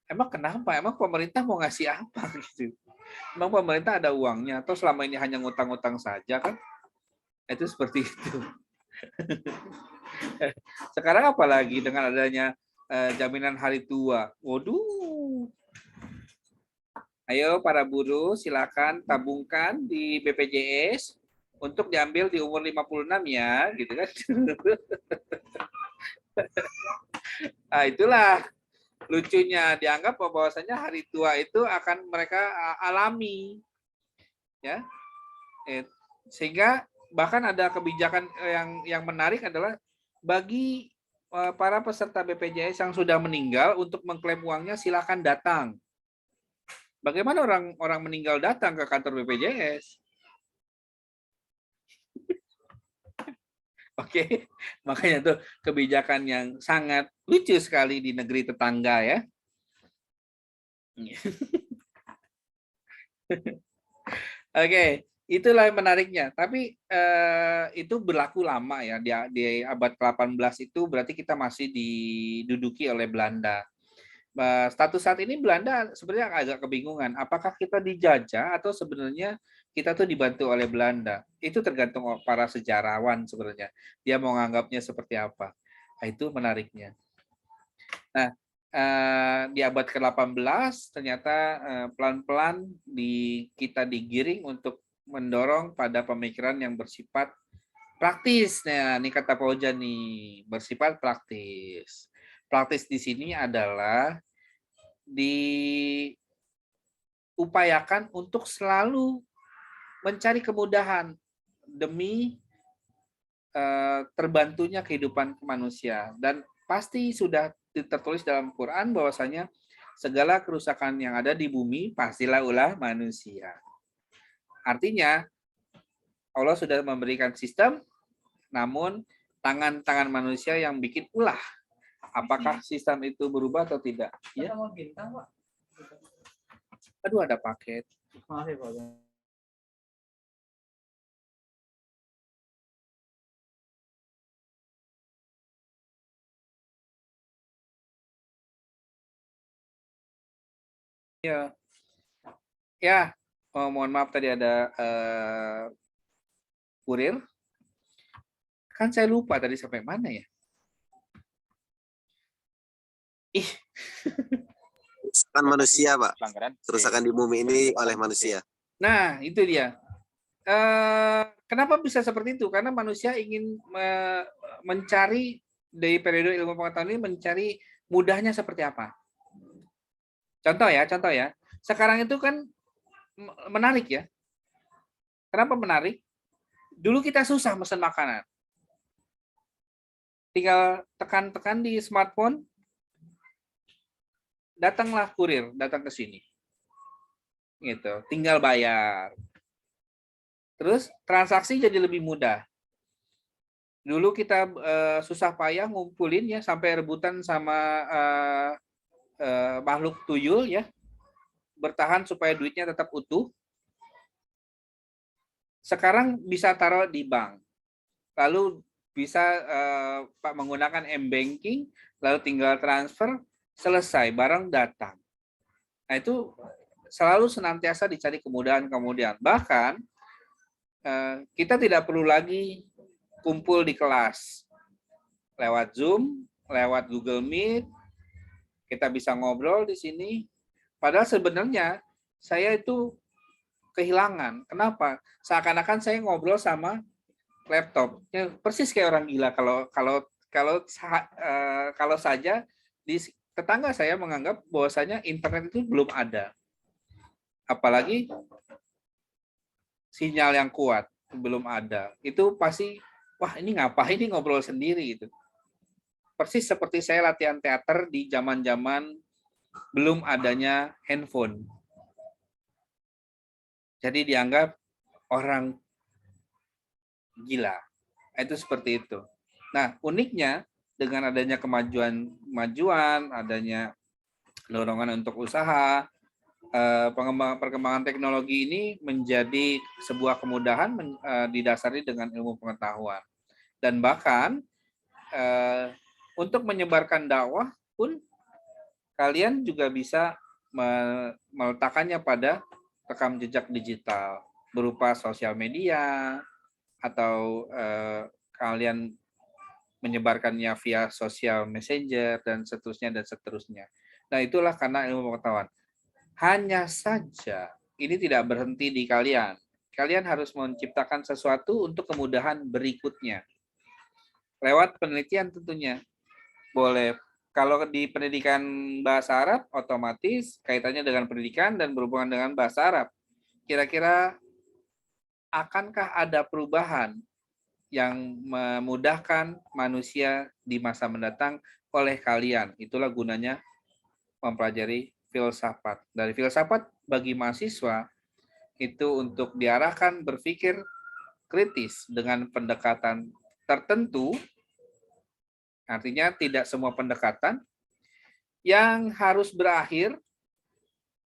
S2: emang kenapa? Emang pemerintah mau ngasih apa gitu? Emang pemerintah ada uangnya atau selama ini hanya ngutang-ngutang saja kan? Itu seperti itu. Sekarang apalagi dengan adanya jaminan hari tua. Waduh. Ayo para buruh silakan tabungkan di BPJS untuk diambil di umur 56 ya, gitu kan. Nah, itulah lucunya, dianggap bahwasanya hari tua itu akan mereka alami. Ya. Sehingga bahkan ada kebijakan yang menarik adalah bagi para peserta BPJS yang sudah meninggal untuk mengklaim uangnya silakan datang. Bagaimana orang meninggal datang ke kantor BPJS? Oke, makanya tuh kebijakan yang sangat lucu sekali di negeri tetangga ya. Oke, itulah yang menariknya. Tapi itu berlaku lama ya. Di abad ke-18 itu berarti kita masih diduduki oleh Belanda. Status saat ini Belanda sebenarnya agak kebingungan. Apakah kita dijajah atau sebenarnya kita tuh dibantu oleh Belanda? Itu tergantung para sejarawan sebenarnya. Dia mau nganggapnya seperti apa. Nah, itu menariknya. Nah, di abad ke-18 ternyata pelan-pelan kita digiring untuk mendorong pada pemikiran yang bersifat praktis. Nah, ini kata Pak Ojan nih, bersifat praktis. Praktis di sini adalah diupayakan untuk selalu mencari kemudahan demi terbantunya kehidupan manusia. Dan pasti sudah tertulis dalam Quran bahwasanya segala kerusakan yang ada di bumi pastilah ulah manusia. Artinya Allah sudah memberikan sistem, namun tangan-tangan manusia yang bikin ulah. Apakah sistem itu berubah atau tidak? Ya. Aduh, ada paket.
S4: Maaf ya, Pak.
S2: Ya. Ya, Oh, mohon maaf tadi ada kurir. Kan saya lupa tadi sampai mana ya? Ih,
S3: Kerusakan manusia, Pak.
S5: Pelanggaran.
S3: Kerusakan di bumi ini oleh manusia.
S2: nah itu dia. Kenapa bisa seperti itu? Karena manusia ingin mencari dari periode ilmu pengetahuan ini mencari mudahnya seperti apa. Contoh ya. Sekarang itu kan menarik ya. Kenapa menarik? Dulu kita susah pesan makanan. Tinggal tekan-tekan di smartphone, datanglah kurir, datang ke sini. Gitu, tinggal bayar. Terus transaksi jadi lebih mudah. Dulu kita susah payah ngumpulin ya sampai rebutan sama makhluk tuyul ya, bertahan supaya duitnya tetap utuh. Sekarang bisa taruh di bank, lalu bisa Pak menggunakan m-banking, lalu tinggal transfer, selesai, barang datang. Nah itu selalu senantiasa dicari kemudahan-kemudahan. Bahkan kita tidak perlu lagi kumpul di kelas lewat Zoom, lewat Google Meet, kita bisa ngobrol di sini. Padahal sebenarnya saya itu kehilangan. Kenapa? Seakan-akan saya ngobrol sama laptop. Ya, persis kayak orang gila kalau saja di tetangga saya menganggap bahwasanya internet itu belum ada. Apalagi sinyal yang kuat belum ada. Itu pasti wah ini ngapain ini ngobrol sendiri gitu. Persis seperti saya latihan teater di zaman-zaman belum adanya handphone. Jadi dianggap orang gila. Itu seperti itu. Nah, uniknya dengan adanya kemajuan, adanya dorongan untuk usaha, perkembangan teknologi ini menjadi sebuah kemudahan didasari dengan ilmu pengetahuan. Dan bahkan untuk menyebarkan dakwah pun kalian juga bisa meletakkannya pada rekam jejak digital berupa sosial media atau kalian menyebarkannya via sosial messenger dan seterusnya. Nah, itulah karena ilmu pengetahuan. Hanya saja ini tidak berhenti di kalian. Kalian harus menciptakan sesuatu untuk kemudahan berikutnya. Lewat penelitian tentunya. Boleh. Kalau di pendidikan bahasa Arab, otomatis kaitannya dengan pendidikan dan berhubungan dengan bahasa Arab. Kira-kira akankah ada perubahan yang memudahkan manusia di masa mendatang oleh kalian? Itulah gunanya mempelajari filsafat. Dari filsafat bagi mahasiswa itu untuk diarahkan berpikir kritis dengan pendekatan tertentu. Artinya tidak semua pendekatan yang harus berakhir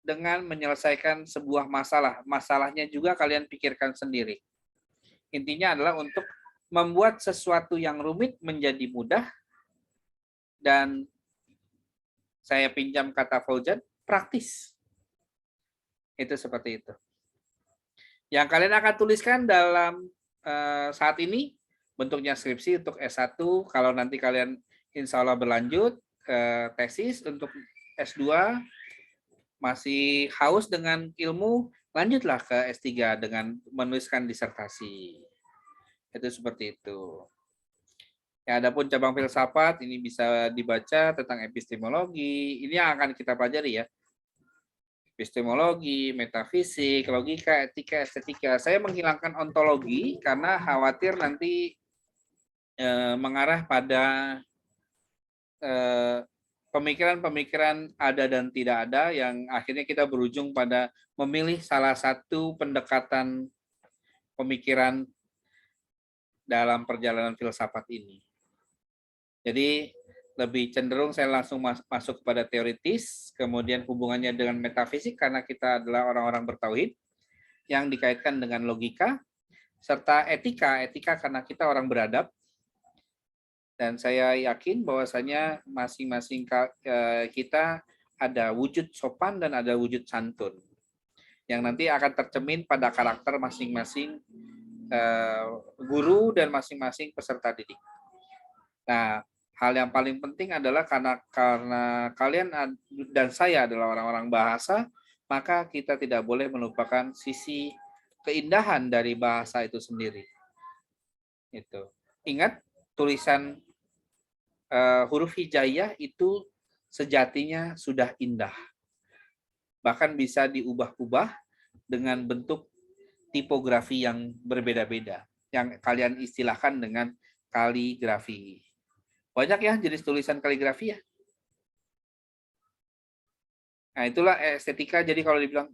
S2: dengan menyelesaikan sebuah masalah. Masalahnya juga kalian pikirkan sendiri. Intinya adalah untuk membuat sesuatu yang rumit menjadi mudah, dan saya pinjam kata Fauzan, praktis. Itu seperti itu. Yang kalian akan tuliskan dalam saat ini, bentuknya skripsi untuk S1, kalau nanti kalian insya Allah berlanjut ke tesis untuk S2, masih haus dengan ilmu, lanjutlah ke S3 dengan menuliskan disertasi. Itu seperti itu. Ya, adapun cabang filsafat ini bisa dibaca tentang epistemologi. Ini yang akan kita pelajari ya. Epistemologi, metafisik, logika, etika, estetika. Saya menghilangkan ontologi karena khawatir nanti mengarah pada pemikiran-pemikiran ada dan tidak ada yang akhirnya kita berujung pada memilih salah satu pendekatan pemikiran dalam perjalanan filsafat ini. Jadi lebih cenderung saya langsung masuk kepada teoritis, kemudian hubungannya dengan metafisik karena kita adalah orang-orang bertauhid yang dikaitkan dengan logika, serta etika karena kita orang beradab. Dan saya yakin bahwasanya masing-masing kita ada wujud sopan dan ada wujud santun. yang nanti akan tercermin pada karakter masing-masing guru dan masing-masing peserta didik. Nah, hal yang paling penting adalah karena kalian dan saya adalah orang-orang bahasa, maka kita tidak boleh melupakan sisi keindahan dari bahasa itu sendiri. Itu. Ingat, tulisan huruf hijaiyah itu sejatinya sudah indah. Bahkan bisa diubah-ubah dengan bentuk tipografi yang berbeda-beda, yang kalian istilahkan dengan kaligrafi. Banyak ya jenis tulisan kaligrafi ya. Nah, itulah estetika. Jadi kalau dibilang,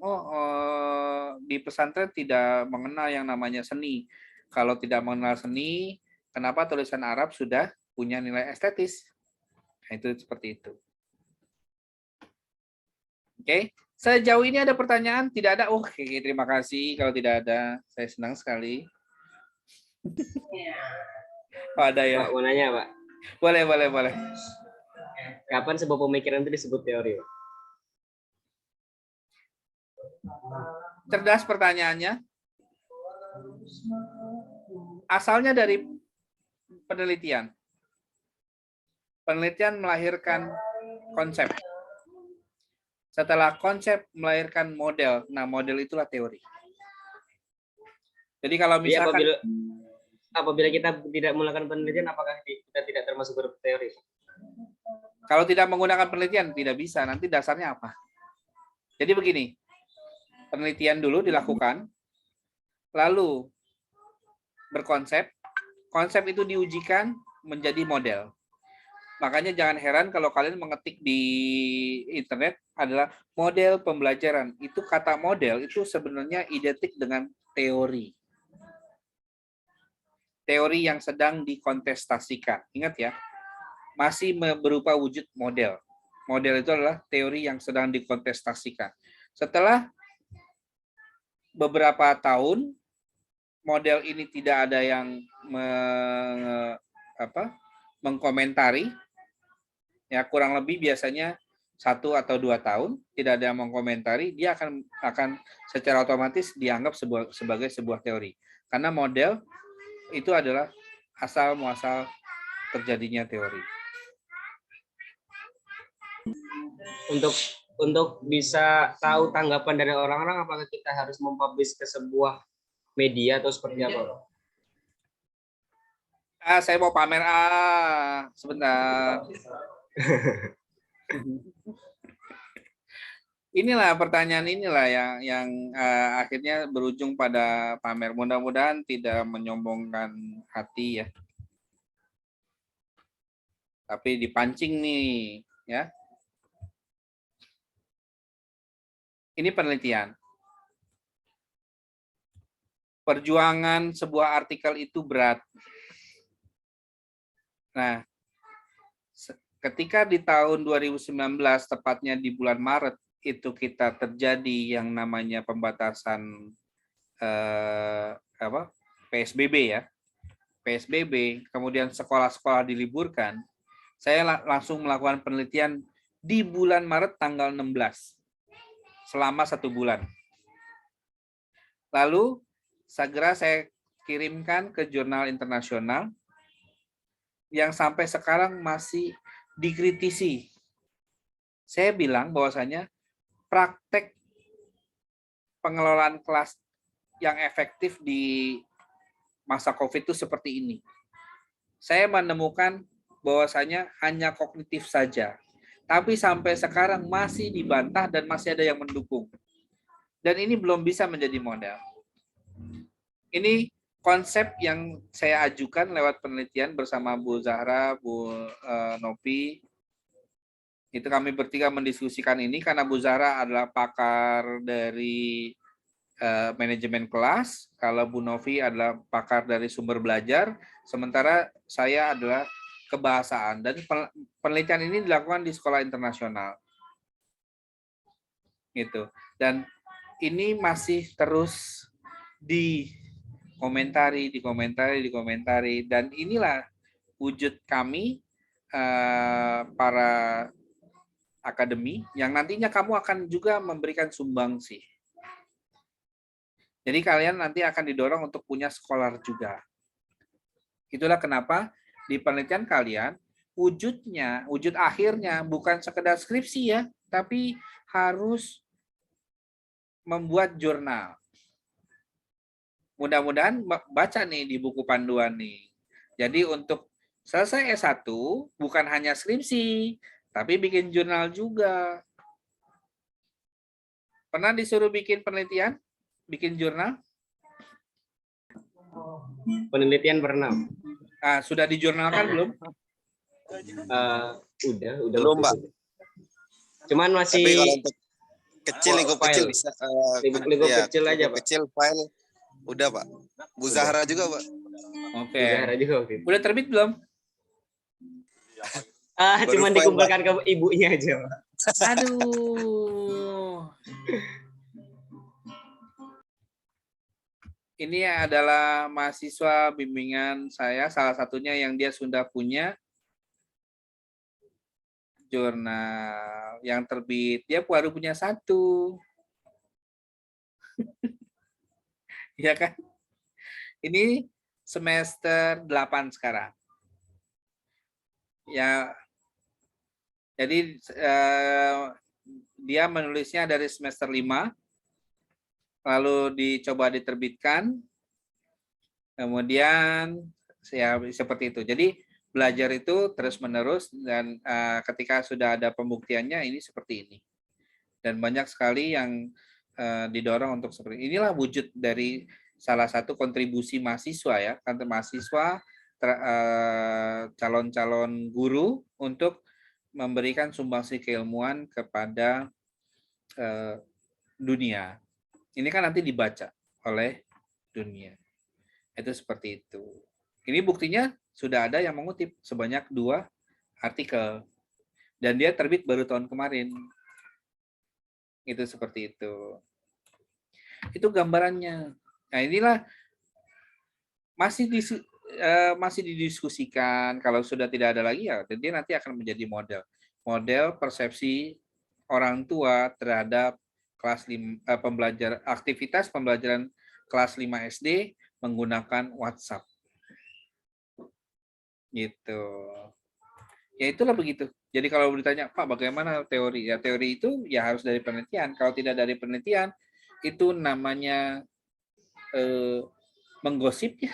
S2: di pesantren tidak mengenal yang namanya seni. Kalau tidak mengenal seni, kenapa tulisan Arab sudah punya nilai estetis? Nah, itu seperti itu. Oke, sejauh ini ada pertanyaan? Tidak ada? Oke, terima kasih. Kalau tidak ada, saya senang sekali. Oh, ada ya?
S1: Pak, mau nanya, Pak.
S2: Boleh.
S1: Kapan sebuah pemikiran itu disebut teori, Pak?
S2: Cerdas pertanyaannya. Asalnya dari penelitian. Penelitian melahirkan konsep. Setelah konsep melahirkan model. Nah, model itulah teori. Jadi kalau misalkan
S1: apabila kita tidak melakukan penelitian, apakah kita tidak termasuk berteori?
S2: kalau tidak menggunakan penelitian tidak bisa. Nanti dasarnya apa? Jadi begini. Penelitian dulu dilakukan, lalu berkonsep. Konsep itu diujikan menjadi model. Makanya jangan heran kalau kalian mengetik di internet adalah model pembelajaran. Itu kata model itu sebenarnya identik dengan teori. Teori yang sedang dikontestasikan. Ingat ya, masih berupa wujud model. Model itu adalah teori yang sedang dikontestasikan. Setelah beberapa tahun, model ini tidak ada yang mengkomentari, ya kurang lebih biasanya 1 atau 2 tahun tidak ada yang mengkomentari, dia akan secara otomatis dianggap sebagai sebuah teori. Karena model itu adalah asal muasal terjadinya teori.
S1: Untuk bisa tahu tanggapan dari orang-orang, apakah kita harus mempublish ke sebuah media atau seperti apa?
S2: Saya mau pamer sebentar. Inilah pertanyaan yang akhirnya berujung pada pamer. Mudah-mudahan tidak menyombongkan hati ya. Tapi dipancing nih ya. Ini penelitian. Perjuangan sebuah artikel itu berat. Nah, ketika di tahun 2019, tepatnya di bulan Maret, itu kita terjadi yang namanya pembatasan PSBB ya. PSBB, kemudian sekolah-sekolah diliburkan. Saya langsung melakukan penelitian di bulan Maret tanggal 16. Selama 1 bulan. Lalu segera saya kirimkan ke jurnal internasional yang sampai sekarang masih dikritisi. Saya bilang bahwasanya praktek pengelolaan kelas yang efektif di masa COVID itu seperti ini. Saya menemukan bahwasanya hanya kognitif saja. Tapi sampai sekarang masih dibantah dan masih ada yang mendukung. Dan ini belum bisa menjadi model. Ini konsep yang saya ajukan lewat penelitian bersama Bu Zahra, Bu Nopi. Itu kami bertiga mendiskusikan ini karena Bu Zahra adalah pakar dari manajemen kelas, kalau Bu Novi adalah pakar dari sumber belajar, sementara saya adalah kebahasaan, dan penelitian ini dilakukan di sekolah internasional. Gitu. Dan ini masih terus dikomentari, dan inilah wujud kami para akademi yang nantinya kamu akan juga memberikan sumbangsi. Jadi kalian nanti akan didorong untuk punya scholar juga. Itulah kenapa di penelitian kalian wujudnya, wujud akhirnya bukan sekedar skripsi ya, tapi harus membuat jurnal. Mudah-mudahan baca nih di buku panduan nih. Jadi untuk selesai S1 bukan hanya skripsi, tapi bikin jurnal juga. Pernah disuruh bikin penelitian? Bikin jurnal?
S1: Penelitian pernah.
S2: Ah, sudah dijurnalkan belum?
S1: Udah
S3: Belum,
S1: waktu
S3: Pak.
S1: itu. Cuman
S3: Tapi
S1: masih
S3: kalau untuk lingkup kecil
S1: file.
S3: bisa.
S1: Lingkup kecil aja,
S3: lingkup
S1: Pak.
S3: kecil file udah, Pak. Bu Zahra juga, Pak.
S2: Oke.
S1: Zahra juga waktu itu.
S2: Udah terbit belum?
S3: Baru
S1: Cuman
S3: file,
S1: dikumpulkan ke ibunya aja, Pak.
S2: Aduh. Ini adalah mahasiswa bimbingan saya, salah satunya yang dia sudah punya jurnal yang terbit. Dia baru punya 1. Ya kan? Ini semester 8 sekarang. Ya, jadi dia menulisnya dari semester 5, lalu dicoba diterbitkan, kemudian ya seperti itu. Jadi belajar itu terus-menerus dan ketika sudah ada pembuktiannya ini seperti ini. Dan banyak sekali yang didorong untuk seperti ini. Inilah wujud dari salah satu kontribusi mahasiswa ya, kan mahasiswa calon-calon guru untuk memberikan sumbangsi keilmuan kepada dunia. Ini kan nanti dibaca oleh dunia. Itu seperti itu. Ini buktinya sudah ada yang mengutip sebanyak 2 artikel. Dan dia terbit baru tahun kemarin. Itu seperti itu. Itu gambarannya. Nah inilah masih didiskusikan. Kalau sudah tidak ada lagi ya dia nanti akan menjadi model. Model persepsi orang tua terhadap kelas 5, aktivitas pembelajaran kelas 5 SD menggunakan WhatsApp. Gitu. Ya itulah begitu. Jadi kalau ditanya, Pak bagaimana teori? Ya teori itu ya harus dari penelitian. Kalau tidak dari penelitian, itu namanya menggosip ya.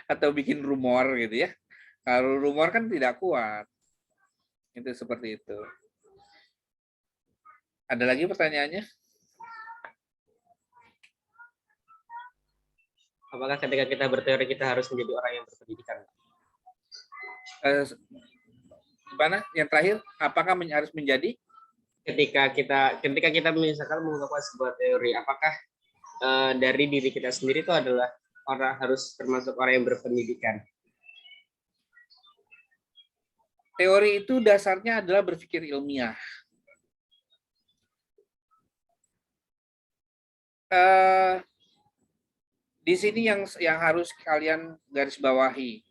S2: Atau bikin rumor gitu ya. Kalau rumor kan tidak kuat. Itu seperti itu. Ada lagi pertanyaannya?
S1: Apakah ketika kita berteori kita harus menjadi orang yang berpendidikan?
S2: Gimana? Yang terakhir, apakah harus menjadi?
S1: Ketika kita misalkan mengungkapkan sebuah teori, apakah dari diri kita sendiri itu adalah orang harus termasuk orang yang berpendidikan?
S2: Teori itu dasarnya adalah berpikir ilmiah. Di sini yang harus kalian garis bawahi,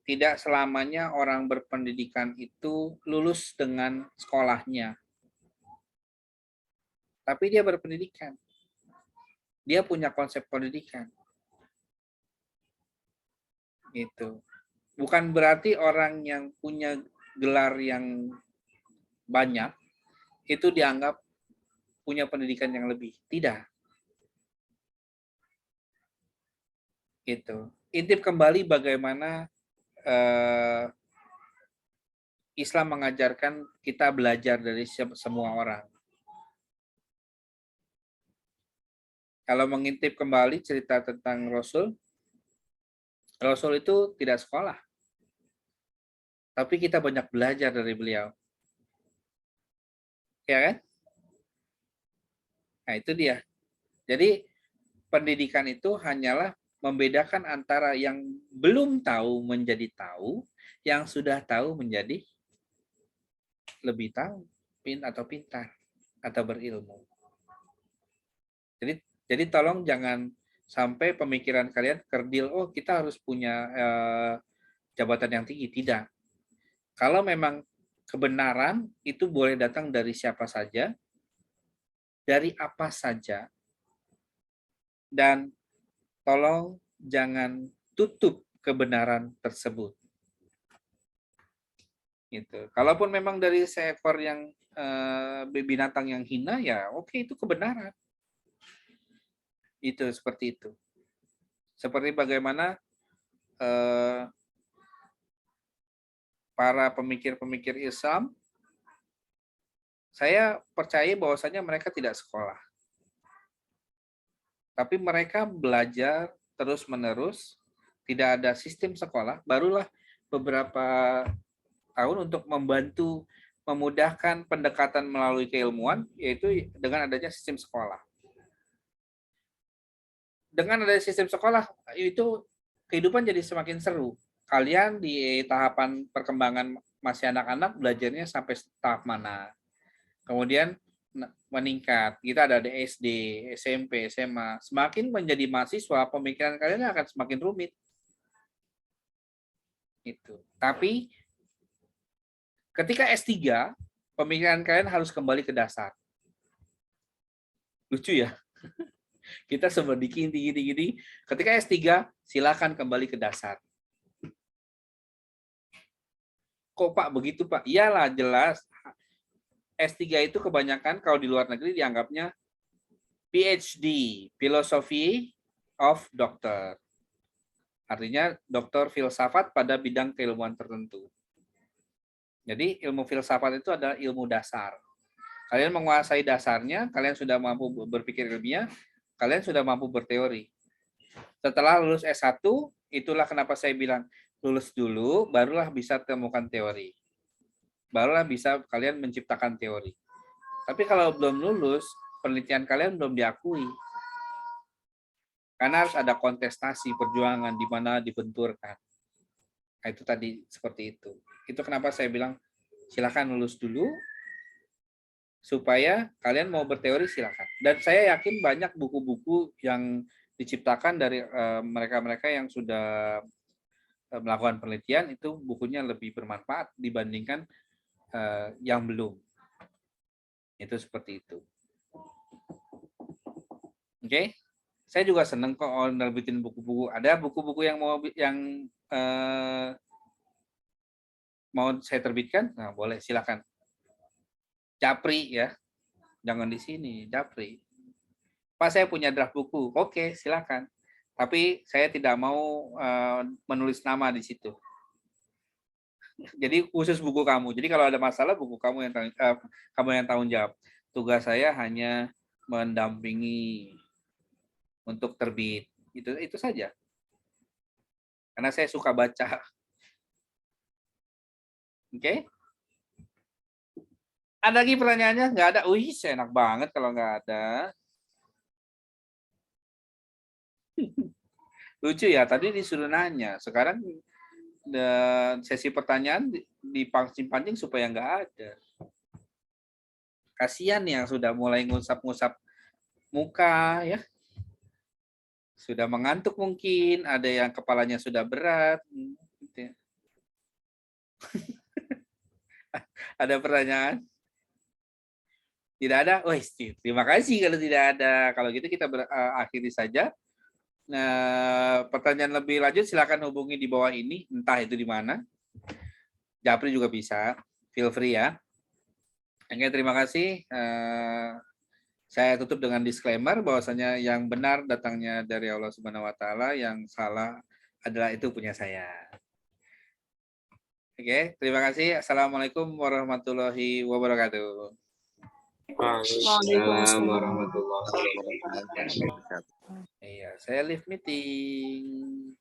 S2: tidak selamanya orang berpendidikan itu lulus dengan sekolahnya. Tapi dia berpendidikan. Dia punya konsep pendidikan. Gitu. Bukan berarti orang yang punya gelar yang banyak itu dianggap punya pendidikan yang lebih. Tidak. Gitu. Intip kembali bagaimana Islam mengajarkan kita belajar dari semua orang. Kalau mengintip kembali cerita tentang Rasul itu tidak sekolah. Tapi kita banyak belajar dari beliau. Ya kan? Nah, itu dia. Jadi, pendidikan itu hanyalah membedakan antara yang belum tahu menjadi tahu, yang sudah tahu menjadi lebih tahu, atau pintar, atau berilmu. Jadi tolong jangan sampai pemikiran kalian kerdil, oh kita harus punya jabatan yang tinggi. Tidak. Kalau memang kebenaran itu boleh datang dari siapa saja, dari apa saja, dan tolong jangan tutup kebenaran tersebut. Gitu. Kalaupun memang dari seekor yang binatang yang hina, ya oke, itu kebenaran. Itu seperti itu. Seperti bagaimana para pemikir-pemikir Islam, saya percaya bahwasanya mereka tidak sekolah. Tapi mereka belajar terus-menerus, tidak ada sistem sekolah, barulah beberapa tahun untuk membantu memudahkan pendekatan melalui keilmuan, yaitu dengan adanya sistem sekolah. Dengan adanya sistem sekolah, itu kehidupan jadi semakin seru. Kalian di tahapan perkembangan masih anak-anak, belajarnya sampai tahap mana. Kemudian meningkat. Kita ada di SD, SMP, SMA. Semakin menjadi mahasiswa, pemikiran kalian akan semakin rumit. Itu. Tapi ketika S3, pemikiran kalian harus kembali ke dasar. Lucu ya? Kita semua tinggi. Ketika S3, silakan kembali ke dasar. Kok Pak begitu Pak? Iyalah, jelas. S3 itu kebanyakan kalau di luar negeri dianggapnya PhD, Philosophy of Doctor. Artinya doktor filsafat pada bidang keilmuan tertentu. Jadi ilmu filsafat itu adalah ilmu dasar. Kalian menguasai dasarnya, kalian sudah mampu berpikir ilmiah, kalian sudah mampu berteori. Setelah lulus S1, itulah kenapa saya bilang lulus dulu, barulah bisa temukan teori. Barulah bisa kalian menciptakan teori. Tapi kalau belum lulus, penelitian kalian belum diakui. Karena harus ada kontestasi, perjuangan di mana dibenturkan. Nah, itu tadi seperti itu. Itu kenapa saya bilang silakan lulus dulu, supaya kalian mau berteori silakan. Dan saya yakin banyak buku-buku yang diciptakan dari mereka-mereka yang sudah melakukan penelitian, itu bukunya lebih bermanfaat dibandingkan yang belum. Itu seperti itu. Oke, saya juga senang kok nerbitin buku-buku. Ada buku-buku yang mau saya terbitkan, nah boleh silakan. Japri ya, jangan di sini, Japri. Pak, saya punya draft buku, oke silakan. Tapi saya tidak mau menulis nama di situ. Jadi khusus buku kamu. Jadi kalau ada masalah, buku kamu yang tanggung jawab. Tugas saya hanya mendampingi untuk terbit. Itu saja. Karena saya suka baca. Oke? Ada lagi pertanyaannya? Nggak ada? Wih, enak banget kalau nggak ada. Lucu ya, tadi disuruh nanya. Sekarang sesi pertanyaan dipancing-pancing supaya nggak ada. Kasihan yang sudah mulai ngusap-ngusap muka ya. Sudah mengantuk mungkin, ada yang kepalanya sudah berat. Gitu ya. Ada pertanyaan? Tidak ada? Oh, terima kasih kalau tidak ada. Kalau gitu kita akhiri saja. Nah, pertanyaan lebih lanjut silakan hubungi di bawah ini, entah itu di mana. Japri juga bisa, feel free ya. Oke, terima kasih. Saya tutup dengan disclaimer bahwasanya yang benar datangnya dari Allah Subhanahu wa taala, yang salah adalah itu punya saya. Oke, terima kasih. Assalamualaikum warahmatullahi wabarakatuh.
S1: Waalaikumsalam warahmatullahi wabarakatuh.
S3: Waalaikumsalam.
S2: Iya, saya live meeting.